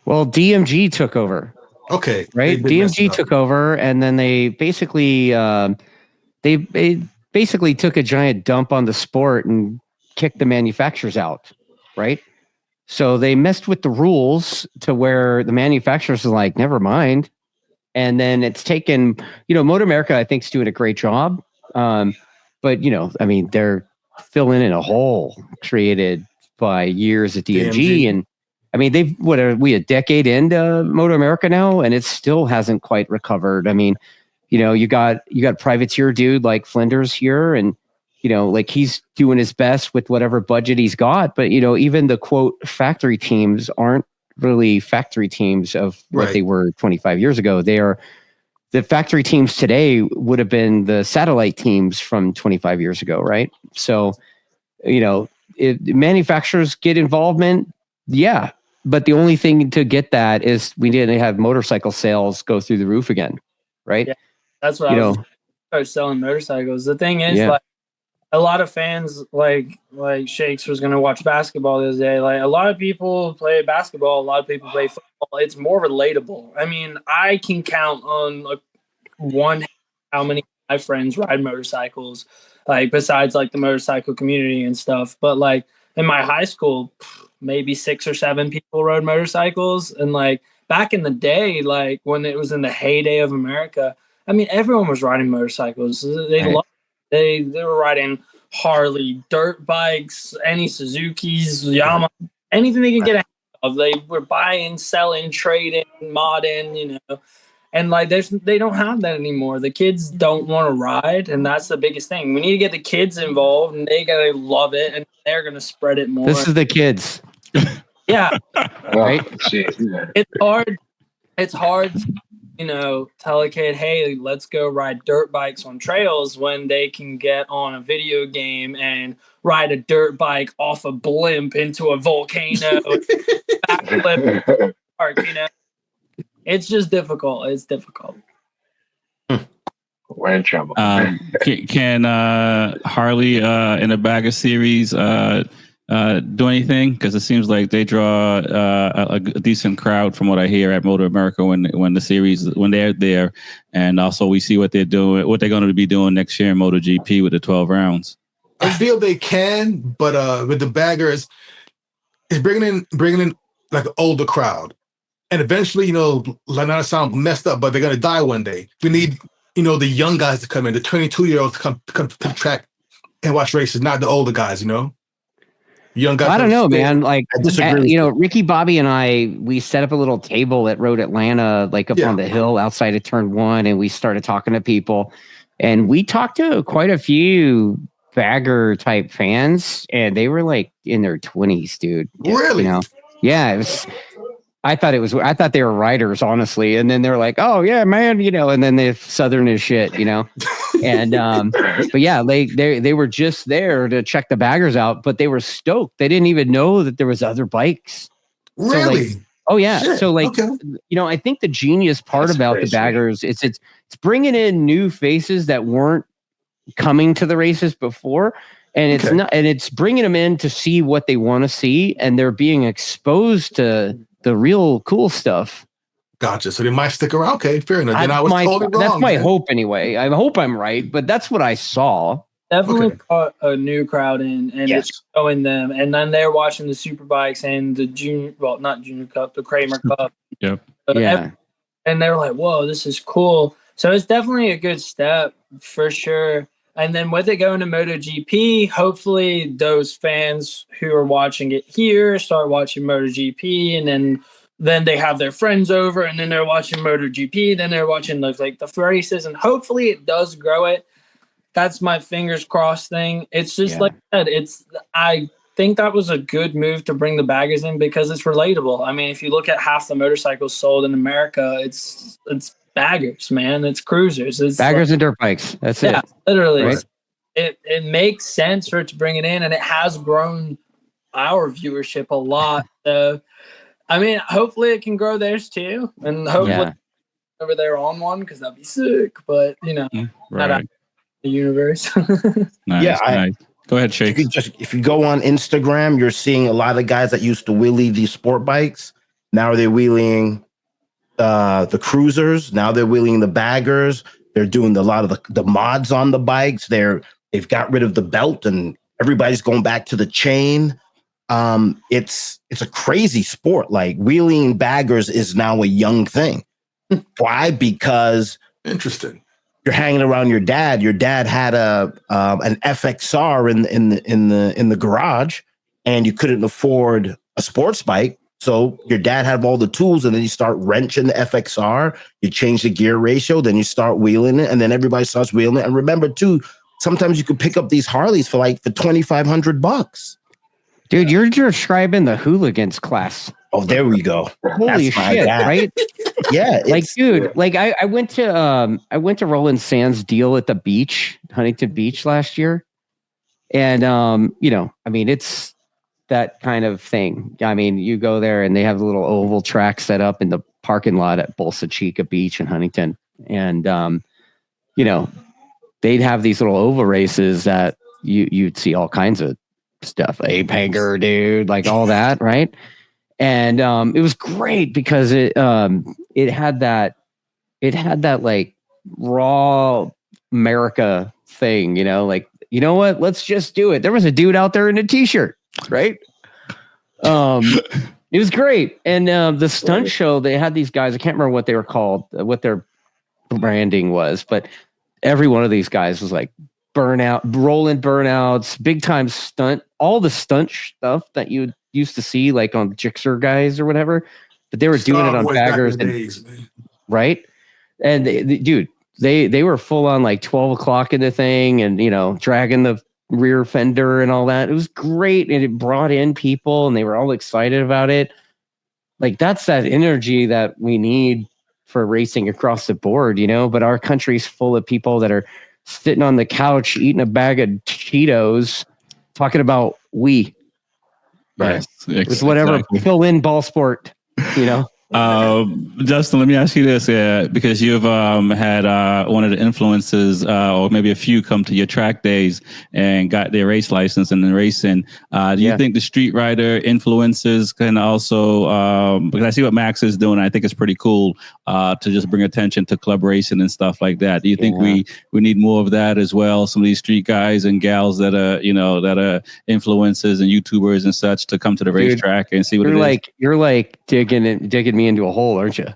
Well, DMG took over. Okay. Right? DMG took over, and then they basically took a giant dump on the sport and kicked the manufacturers out, right? So they messed with the rules to where the manufacturers are like, never mind. And then it's taken, Moto America, I think, is doing a great job. But, I mean, they're filling in a hole created by years at DMG. And I mean, what are we, a decade into Moto America now? And it still hasn't quite recovered. I mean, you got privateer dude like Flinders here, and like he's doing his best with whatever budget he's got. But even the quote factory teams aren't really factory teams of what they were 25 years ago. They are the factory teams today would have been the satellite teams from 25 years ago, right? So, manufacturers get involvement, yeah. But the only thing to get that is we didn't have motorcycle sales go through the roof again, right? Yeah, that's what I was start selling motorcycles. The thing is, like, a lot of fans, like Shakes was going to watch basketball the other day. Like, a lot of people play basketball, a lot of people play football. It's more relatable. I mean, I can count on how many of my friends ride motorcycles, like besides like the motorcycle community and stuff. But like in my high school, maybe 6 or 7 people rode motorcycles. And like back in the day, like when it was in the heyday of America, I mean, everyone was riding motorcycles. They were riding Harley, dirt bikes, any Suzukis, Yamaha, anything they could get of. They were buying, selling, trading, modding, and like they don't have that anymore. The kids don't want to ride, and that's the biggest thing. We need to get the kids involved, and they gotta love it, and they're gonna spread it more. This is the kids. Yeah. Right? It's hard. It's hard tell a kid, hey, let's go ride dirt bikes on trails when they can get on a video game and ride a dirt bike off a blimp into a volcano. Backflip park, It's just difficult. It's difficult. We're in trouble. Can Harley in a Bagger series do anything? Because it seems like they draw a decent crowd from what I hear at Moto America when they're there, and also we see what they're doing, what they're going to be doing next year in MotoGP with the 12 rounds. I feel they can, but with the Baggers, it's bringing in like an older crowd, and eventually, like not to sound messed up, but they're going to die one day. We need the young guys to come in, the 22-year-olds to come to the track and watch races, not the older guys. Young guys. I don't know, man. Like, I disagree. Ricky, Bobby, and we set up a little table at Road Atlanta, like up on the hill outside of Turn 1, and we started talking to people, and we talked to quite a few Bagger type fans, and they were like in their 20s, dude. Really? Yeah. I thought they were riders, honestly, and then they were like, "Oh yeah, man," and then they're Southern as shit, and but yeah, they were just there to check the Baggers out, but they were stoked. They didn't even know that there was other bikes. Really? So oh yeah. Shit. So okay. I think the genius part about the Baggers, it's bringing in new faces that weren't coming to the races before. And it's not, and it's bringing them in to see what they want to see, and they're being exposed to the real cool stuff. Gotcha. So they might stick around. Okay, fair enough. Then I was totally wrong. That's my hope anyway. I hope I'm right, but that's what I saw. Definitely caught a new crowd in, and it's showing them. And then they're watching the Superbikes and the not Junior Cup, the Kramer Cup. Yep. And they were like, whoa, this is cool. So it's definitely a good step for sure. And then with it going to MotoGP, hopefully those fans who are watching it here start watching MotoGP, and then they have their friends over, and then they're watching MotoGP, then they're watching like the races, and hopefully it does grow it. That's my fingers crossed thing. It's just like I said, I think that was a good move to bring the baggers in because it's relatable. I mean, if you look at half the motorcycles sold in America, it's baggers, man. It's cruisers. It's baggers and dirt bikes. That's it. Literally. Right? It makes sense for it to bring it in, and it has grown our viewership a lot. So, I mean, hopefully it can grow theirs too, and hopefully over there on one because that'd be sick. But not out of the universe. Nice. Go ahead, Shake. If you go on Instagram, you're seeing a lot of guys that used to wheelie these sport bikes. Now they're wheeling the cruisers. Now they're wheeling the baggers. They're doing a lot of the mods on the bikes. They've got rid of the belt and everybody's going back to the chain. It's a crazy sport. Like wheeling baggers is now a young thing. Why? Because interesting. You're hanging around your dad. Your dad had an FXR in the garage, and you couldn't afford a sports bike. So your dad had all the tools, and then you start wrenching the FXR. You change the gear ratio, then you start wheeling it, and then everybody starts wheeling it. And remember, too, sometimes you could pick up these Harleys for $2,500. Dude, you're describing the hooligans class. Oh, there we go. Holy shit, right? Yeah. Like, dude, like I went to Roland Sands' deal at the beach, Huntington Beach last year. And I mean, it's that kind of thing. I mean, you go there and they have a little oval track set up in the parking lot at Bolsa Chica Beach in Huntington. And they'd have these little oval races that you'd see all kinds of stuff, ape hanger, dude, like all that, right? And it was great because it had that like raw America thing, like, you know what? Let's just do it. There was a dude out there in a t-shirt, right? It was great. And the stunt show, they had these guys, I can't remember what they were called, what their branding was, but every one of these guys was like rolling burnouts, big time stunt, all the stunt stuff that you used to see like on Gixxer guys or whatever, but they were doing it on baggers right? And they were full on like 12 o'clock in the thing and dragging the rear fender and all that. It was great, and it brought in people and they were all excited about it. Like, that's that energy that we need for racing across the board, but our country's full of people that are sitting on the couch eating a bag of Cheetos talking about Yes, with whatever fill in ball sport, Dustin, let me ask you this, because you've had one of the influences, or maybe a few, come to your track days and got their race license and then racing. Do you think the street rider influences can also, because I see what Max is doing, I think it's pretty cool to just bring attention to club racing and stuff like that. Do you think we need more of that as well? Some of these street guys and gals that are, that are influencers and YouTubers and such to come to the racetrack and see what you're like digging me into a hole, aren't you?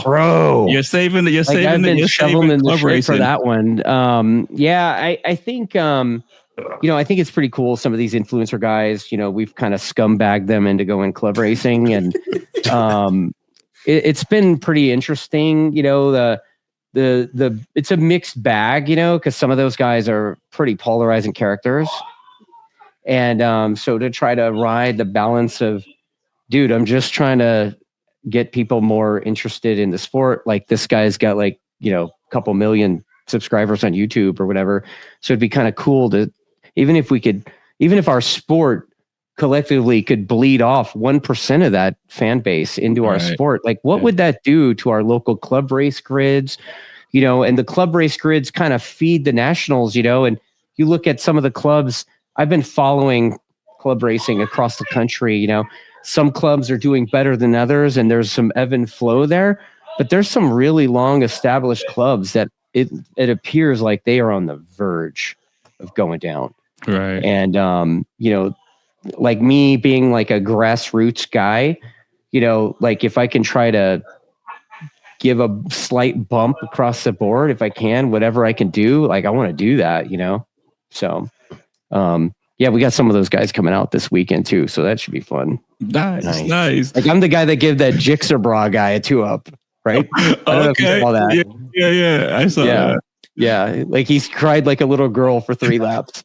Bro, you're saving I've been shoveling in the shit for that one. I think I think it's pretty cool. Some of these influencer guys, we've kind of scumbagged them into going club racing, and it's been pretty interesting. The it's a mixed bag, because some of those guys are pretty polarizing characters, and so to try to ride the balance of, dude, I'm just trying to get people more interested in the sport. Like, this guy's got like, a couple million subscribers on YouTube or whatever. So it'd be kind of cool to, even if our sport collectively could bleed off 1% of that fan base into our sport, like what would that do to our local club race grids? And the club race grids kind of feed the nationals, and you look at some of the clubs. I've been following club racing across the country, some clubs are doing better than others, and there's some ebb and flow there. But there's some really long established clubs that it appears like they are on the verge of going down. Right. And, like me being like a grassroots guy, like if I can try to give a slight bump across the board, if I can, whatever I can do, like I want to do that, So, we got some of those guys coming out this weekend too, so that should be fun. Nice. Like, I'm the guy that gave that Gixxer bra guy a 2-up, right? I don't know if you saw that. Yeah. I saw that. Yeah. Like, he's cried like a little girl for 3 laps.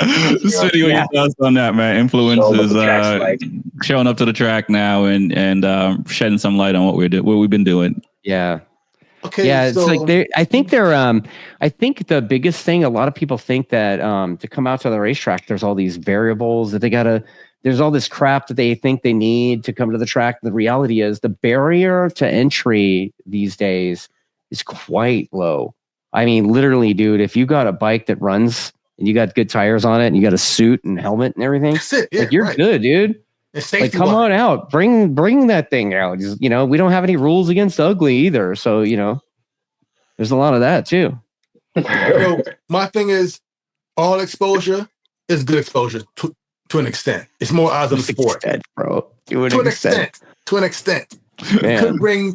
Smitty, what your thoughts on that, man? Influences showing up to the track now and shedding some light on what we've been doing. Yeah. Okay. Yeah, it's so, like I think the biggest thing, a lot of people think that to come out to the racetrack, there's all these variables that there's all this crap that they think they need to come to the track. The reality is the barrier to entry these days is quite low. I mean, literally, dude, if you got a bike that runs and you got good tires on it and you got a suit and helmet and everything, that's it. Yeah, like you're good, dude. Like, come on out, bring that thing out. Just, you know, we don't have any rules against ugly either, so you know, there's a lot of that too. My thing is, all exposure is good exposure to an extent. It's more eyes on the sport, bro. To an extent. Man.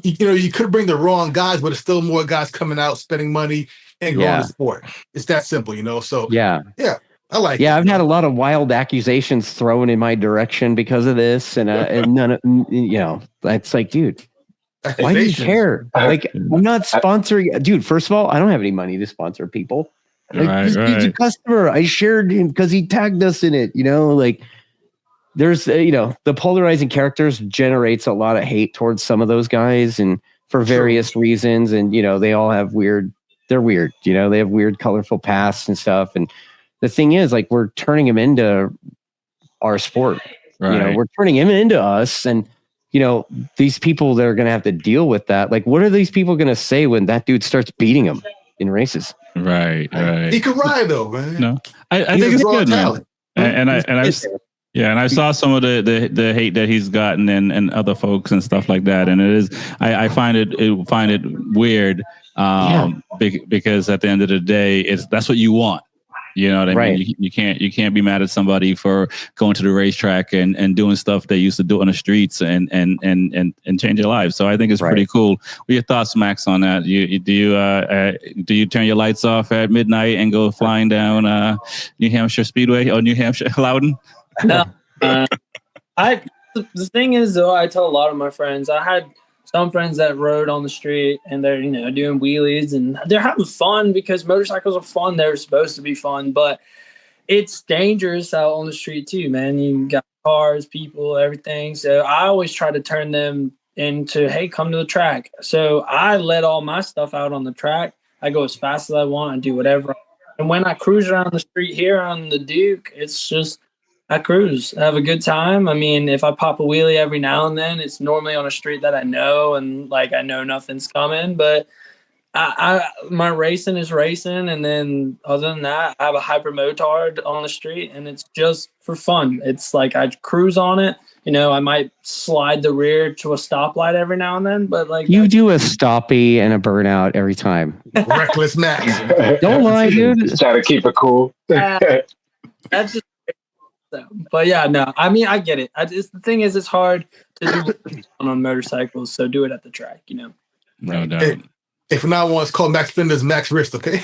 You could bring the wrong guys, but it's still more guys coming out, spending money, and growing the sport. It's that simple, you know. So yeah. I like it. I've had a lot of wild accusations thrown in my direction because of this, and none of, you know, it's like, dude, why do you care? Like, I'm not sponsoring, dude. First of all, I don't have any money to sponsor people. Like, this dude's a customer. I shared him because he tagged us in it, you know, like there's, you know, the polarizing characters generates a lot of hate towards some of those guys and for various reasons. And, you know, they all have they're weird, you know, they have weird, colorful pasts and stuff. And the thing is, like, we're turning him into our sport. Right. You know, we're turning him into us. And, you know, these people that are going to have to deal with that, like, what are these people going to say when that dude starts beating them in races? Right. He can ride though, man. No, I think it's good, man. And I saw some of the hate that he's gotten and other folks and stuff like that. And it is, I find it weird because at the end of the day, that's what you want. You know what I mean? You can't be mad at somebody for going to the racetrack and doing stuff they used to do on the streets and change their lives. So I think it's pretty cool. What are your thoughts, Max, on that? Do you turn your lights off at midnight and go flying down New Hampshire Speedway or New Hampshire Loudon? No. The thing is, though, I tell a lot of my friends, I had some friends that rode on the street and they're, you know, doing wheelies and they're having fun because motorcycles are fun. They're supposed to be fun, but it's dangerous out on the street too, man. You got cars, people, everything. So I always try to turn them into, hey, come to the track. So I let all my stuff out on the track. I go as fast as I want and do whatever. And when I cruise around the street here on the Duke, it's just, I cruise, I have a good time. I mean, if I pop a wheelie every now and then, it's normally on a street that I know and like I know nothing's coming. But my racing is racing, and then other than that, I have a hyper motard on the street, and it's just for fun. It's like I cruise on it. You know, I might slide the rear to a stoplight every now and then, but like you do a stoppie and a burnout every time. Reckless Max. Don't lie, dude. Try to keep it cool. That's just. But yeah, no, I mean, I get it. The thing is, it's hard to do on motorcycles, so do it at the track, you know. No doubt. If not one, it's called Max Flinders Max Wrist, okay?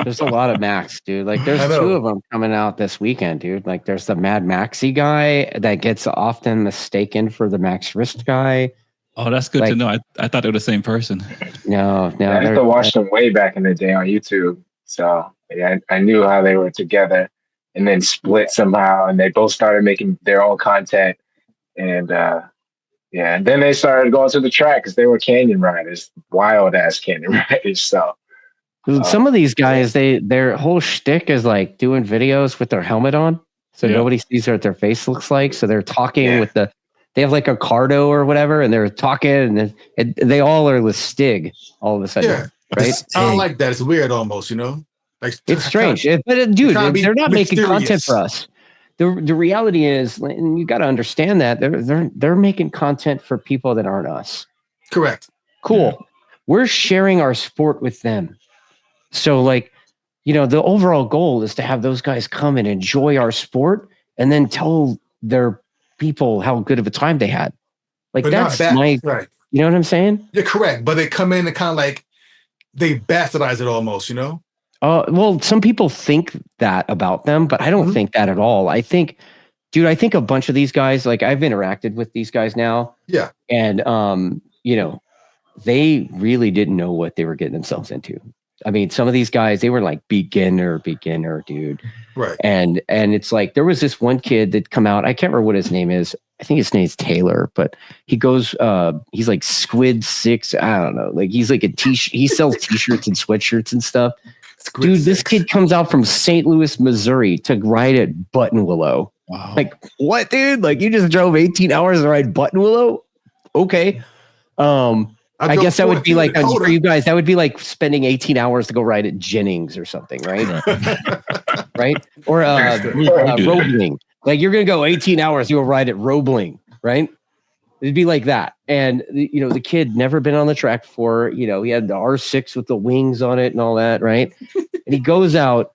There's a lot of Max, dude. Like, there's two of them coming out this weekend, dude. Like, there's the Mad Maxi guy that gets often mistaken for the Max Wrist guy. Oh, that's good to know. I thought they were the same person. No. I used to watch them way back in the day on YouTube, so. Yeah, I knew how they were together and then split somehow, and they both started making their own content. And and then they started going to the track because they were canyon riders, wild ass canyon riders. So some of these guys, their whole shtick is like doing videos with their helmet on, so nobody sees what their face looks like. So they're talking with they have like a cardo or whatever, and they're talking, and they all are with Stig all of a sudden. Yeah, right? I don't like that. It's weird almost, you know. Like, it's strange, but dude, they're not making content for us. The reality is, and you got to understand that they're making content for people that aren't us. Correct. Cool. Yeah. We're sharing our sport with them. So, like, you know, the overall goal is to have those guys come and enjoy our sport, and then tell their people how good of a time they had. Like, but that's my right. You know what I'm saying? You're correct, but they come in and kind of like they bastardize it almost, you know. Well, some people think that about them, but I don't think that at all. I think a bunch of these guys, like I've interacted with these guys now. Yeah. And, you know, they really didn't know what they were getting themselves into. I mean, some of these guys, they were like beginner, dude. Right. And it's like, there was this one kid that come out. I can't remember what his name is. I think his name's Taylor, but he goes, he's like Squid 6. I don't know. Like he's like he sells t-shirts and sweatshirts and stuff. Squid Dude, this 6. kid comes out from St. Louis, Missouri to ride at Buttonwillow. Wow. Like, what, dude? Like you just drove 18 hours to ride Buttonwillow? Okay. I guess that would be like for you guys. That would be like spending 18 hours to go ride at Jennings or something, right? Right? Or Roebling. Like you're gonna go 18 hours to go ride at Roebling, right? It'd be like that. And the kid never been on the track before. He had the R6 with the wings on it and all that, right? And he goes out,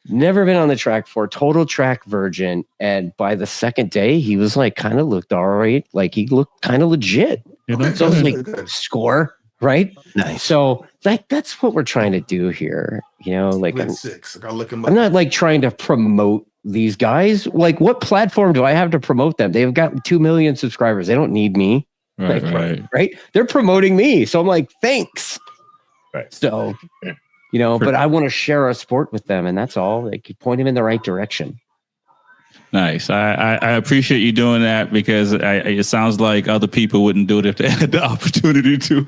never been on the track before, total track virgin. And by the second day, he was like kind of looked all right. Like he looked kind of legit. So it's like score, right? Nice. So that's what we're trying to do here. Like Squid 6. I gotta look him up. I'm not like trying to promote these guys. Like, what platform do I have to promote them? They've got 2 million subscribers. They don't need me. Right. They're promoting me. So I'm like, thanks. Right. So, but I want to share a sport with them, and that's all. Like, you point them in the right direction. Nice. I appreciate you doing that because it sounds like other people wouldn't do it if they had the opportunity to.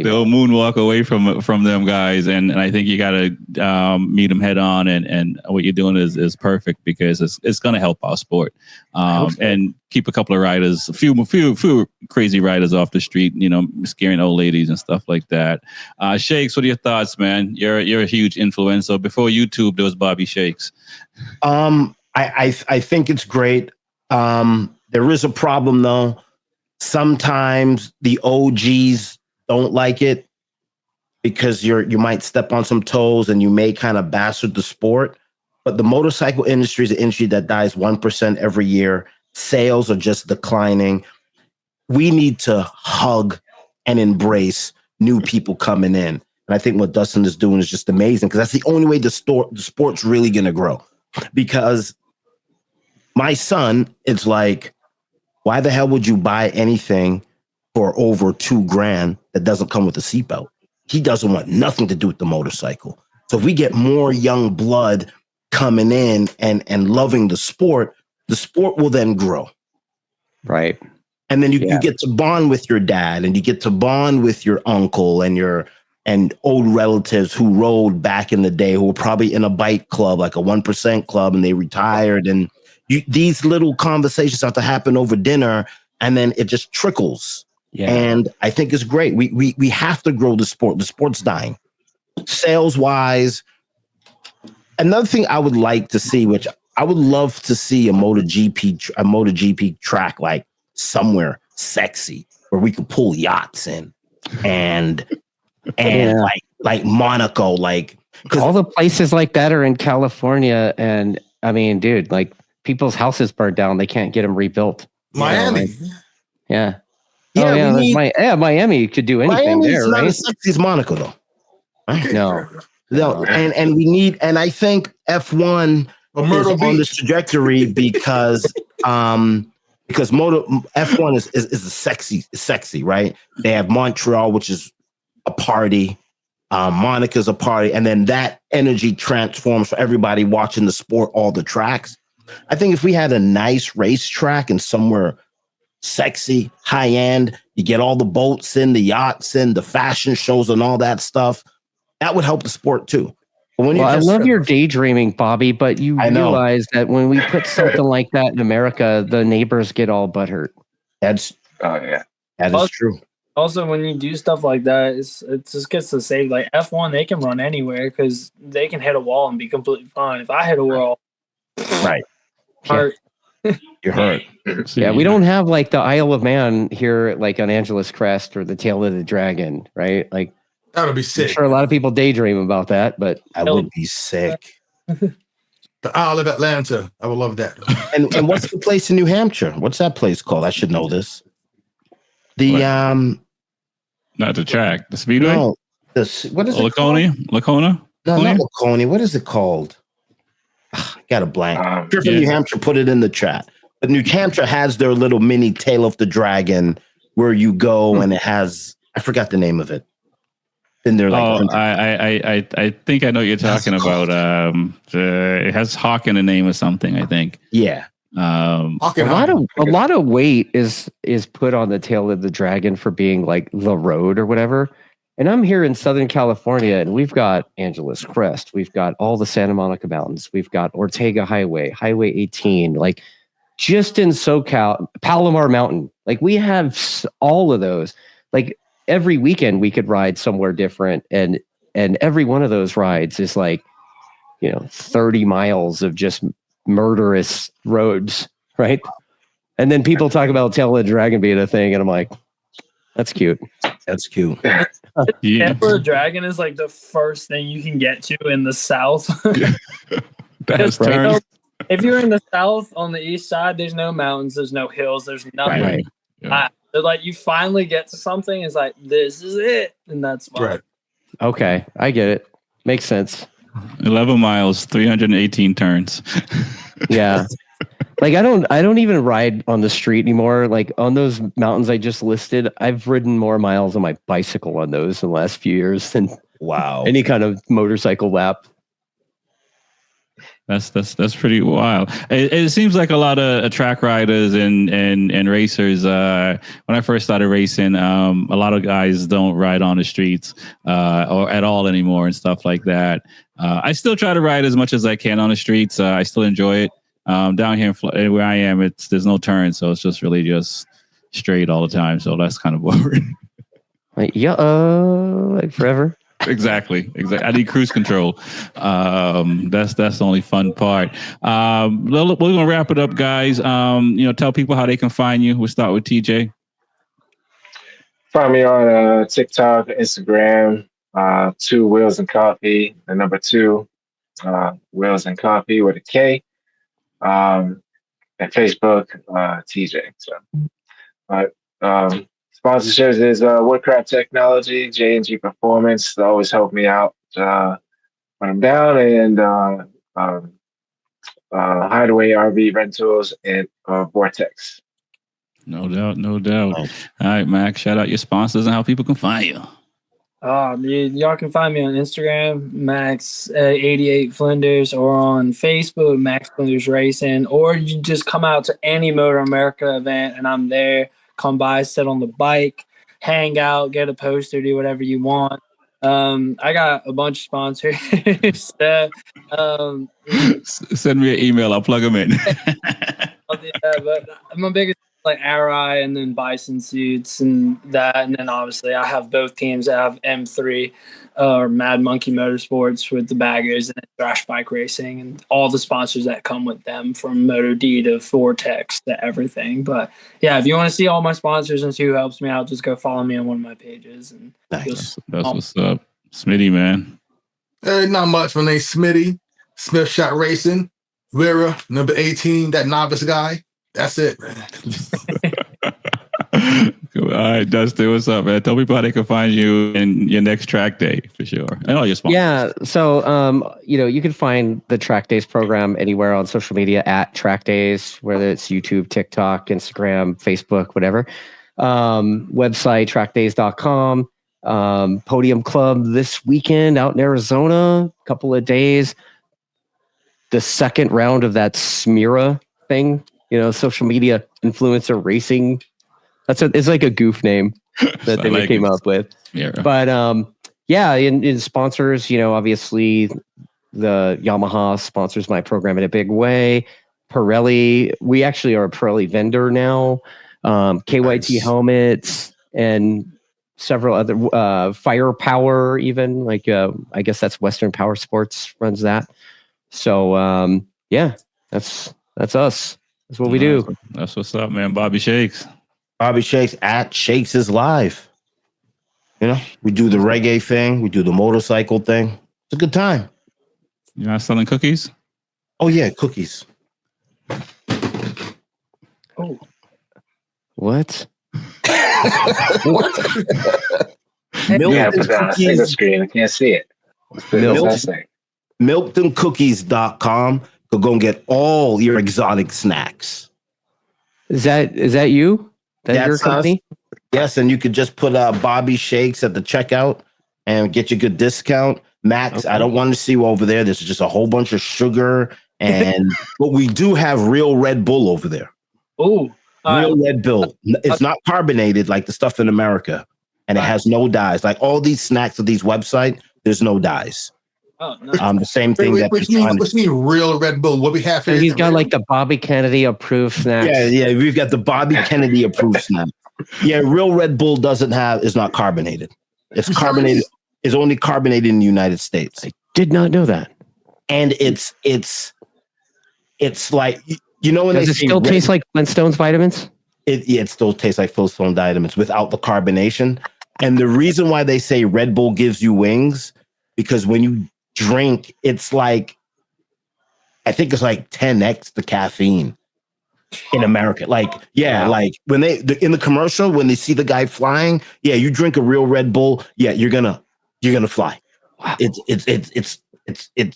They'll moonwalk away from them guys, and I think you got to meet them head on, and what you're doing is perfect because it's going to help our sport, and keep a couple of riders, a few crazy riders off the street, scaring old ladies and stuff like that. Shakes, what are your thoughts, man? You're a huge influencer. Before YouTube, there was Bobby Shakes. I think it's great. There is a problem though. Sometimes the OGs don't like it because you might step on some toes and you may kind of bastard the sport. But the motorcycle industry is an industry that dies 1% every year. Sales are just declining. We need to hug and embrace new people coming in. And I think what Dustin is doing is just amazing because that's the only way the sport's really going to grow. Because my son, it's like, why the hell would you buy anything for over $2,000 that doesn't come with a seatbelt? He doesn't want nothing to do with the motorcycle. So if we get more young blood coming in and loving the sport will then grow. Right. And then you get to bond with your dad and you get to bond with your uncle and old relatives who rode back in the day, who were probably in a bike club, like a 1% club, and they retired. And these little conversations have to happen over dinner, and then it just trickles. Yeah. And I think it's great. We have to grow the sport. The sport's dying. Sales wise, another thing I would like to see, which I would love to see a MotoGP track like somewhere sexy where we could pull yachts in and like Monaco, like because all the places like that are in California. And I mean, dude, like people's houses burned down. They can't get them rebuilt. Miami. Yeah. Miami could do anything Miami's there, not right? as sexy as Monaco though. Right? No. And we need, and I think F1 is on this trajectory because F1 is sexy, right? They have Montreal, which is a party. Monica's a party, and then that energy transforms for everybody watching the sport, all the tracks. I think if we had a nice racetrack and somewhere sexy, high end, you get all the boats in, the yachts in, the fashion shows and all that stuff, that would help the sport too. I love your daydreaming, Bobby, but you realize that when we put something like that in America, the neighbors get all butthurt. That is true. Also, when you do stuff like that, it just gets to say, like F1, they can run anywhere because they can hit a wall and be completely fine. If I hit a wall, right, hurt. You're hurt. Yeah, we don't have like the Isle of Man here, like on Angeles Crest or the Tail of the Dragon, right? Like that would be sick. I'm sure a lot of people daydream about that, but I would be sick. The Isle of Atlanta, I would love that. And what's the place in New Hampshire? What's that place called? I should know this. Not the track, the speedway. No, what is it? Lacona. No, not Lacona. What is it called? I got a blank. If you're from New Hampshire, put it in the chat. But New Hampshire has their little mini Tail of the Dragon where you go and it has, I forgot the name of it. Been there like I think I know what you're talking about. It has Hawk in the name or something, I think. yeah. A lot of weight is put on the tail of the dragon for being like the road or whatever. And I'm here in Southern California, and we've got Angeles Crest, we've got all the Santa Monica Mountains, we've got Ortega Highway, Highway 18, like just in SoCal, Palomar Mountain. Like we have all of those. Like every weekend we could ride somewhere different, and every one of those rides is like, 30 miles of just murderous roads, right? And then people talk about Tail of the Dragon being a thing, and I'm like, that's cute. That's cute. Yeah. Tail of the Dragon is like the first thing you can get to in the South. That's right. If you're in the South on the east side, there's no mountains, there's no hills, there's nothing. Right. Yeah. So like you finally get to something, it's like, this is it. And that's fun. Right. Okay, I get it. Makes sense. 11 miles, 318 turns. Yeah. Like I don't even ride on the street anymore. Like on those mountains I just listed, I've ridden more miles on my bicycle on those in the last few years than any kind of motorcycle lap. That's pretty wild. It seems like a lot of track riders and racers. When I first started racing, a lot of guys don't ride on the streets or at all anymore and stuff like that. I still try to ride as much as I can on the streets. I still enjoy it. Down here where I am, there's no turn, so it's just really just straight all the time. So that's kind of boring. Like like forever. Exactly. I need cruise control. That's the only fun part. We're gonna wrap it up, guys. Tell people how they can find you. We'll start with TJ. Find me on TikTok, Instagram, 2 Wheels and Coffee, the number 2, Wheels and Coffee with a K, and Facebook, TJ. So, sponsorships is Woodcraft Technology, J&G Performance. They always help me out when I'm down, and Hideaway RV Rentals and Vortex. No doubt. All right, Max, shout out your sponsors and how people can find you. Y'all can find me on Instagram, Max88 Flinders, or on Facebook, Max Flinders Racing, or you just come out to any Motor America event and I'm there. Come by, sit on the bike, hang out, get a poster, do whatever you want. I got a bunch of sponsors. Send me an email. I'll plug them in. I'll do that, but my biggest like Arai and then Bison Suits and that. And then obviously I have both teams. I have M3 or Mad Monkey Motorsports with the baggers and then Thrash Bike Racing and all the sponsors that come with them, from Moto D to Vortex to everything. But yeah, if you want to see all my sponsors and see who helps me out, just go follow me on one of my pages. And nice. That's what's up. Smitty, man. Not much. My name's Smitty. Smith Shot Racing. Vera, number 18, that novice guy. That's it, man. All right, Dustin, what's up, man? Tell people how they can find you in your next track day for sure. And all your sponsors. Yeah. So, you can find the TrackDaz program anywhere on social media at TrackDaz, whether it's YouTube, TikTok, Instagram, Facebook, whatever. Website, trackdaz.com. Podium Club this weekend out in Arizona, a couple of days. The second round of that Smira thing, social media influencer racing. It's like a goof name that they came up with. Yeah. But in sponsors, obviously the Yamaha sponsors my program in a big way. Pirelli, we actually are a Pirelli vendor now. KYT helmets and several other Firepower, even like I guess that's Western Power Sports runs that. So that's us. That's what we do. That's what's up, man. Bobby Shakes at Shakes is Live. We do the reggae thing. We do the motorcycle thing. It's a good time. You're not selling cookies? Oh, yeah, cookies. Oh. What? What? Yeah, put that on a single screen. I can't see it. Milktoncookies.com. Go and get all your exotic snacks. Is that you? That's your company? Yes, and you could just put Bobby Shakes at the checkout and get you a good discount. Max, I don't want to see you over there. This is just a whole bunch of sugar, but we do have real Red Bull over there. Oh, real Red Bull. It's not carbonated like the stuff in America, and it has no dyes. Like all these snacks of these websites, there's no dyes. Oh, no. The same thing. Which mean real Red Bull? What we have here? He's got like the Bobby Kennedy approved snacks. Yeah. We've got the Bobby Kennedy approved snack. Yeah, real Red Bull is not carbonated. It's carbonated. It's only carbonated in the United States. I did not know that. And it's like, you know, when does it still taste like Flintstones vitamins? It still tastes like Flintstone vitamins without the carbonation. And the reason why they say Red Bull gives you wings, because when you drink, it's like, I think it's like 10x the caffeine in America. Like, like when in the commercial, when they see the guy flying, you drink a real Red Bull, you're gonna fly. Wow. It's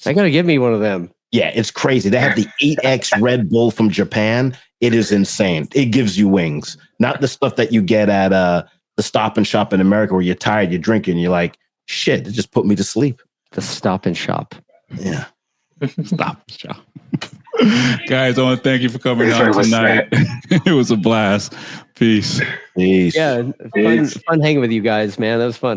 I gotta give me one of them. Yeah, it's crazy. They have the 8X Red Bull from Japan. It is insane. It gives you wings, not the stuff that you get at the Stop and Shop in America where you're tired, you're drinking, you're like, shit, it just put me to sleep. The Stop and Shop. Yeah. Stop and Shop. Guys, I want to thank you for coming on tonight. It was a blast. Peace. Yeah, fun hanging with you guys, man. That was fun.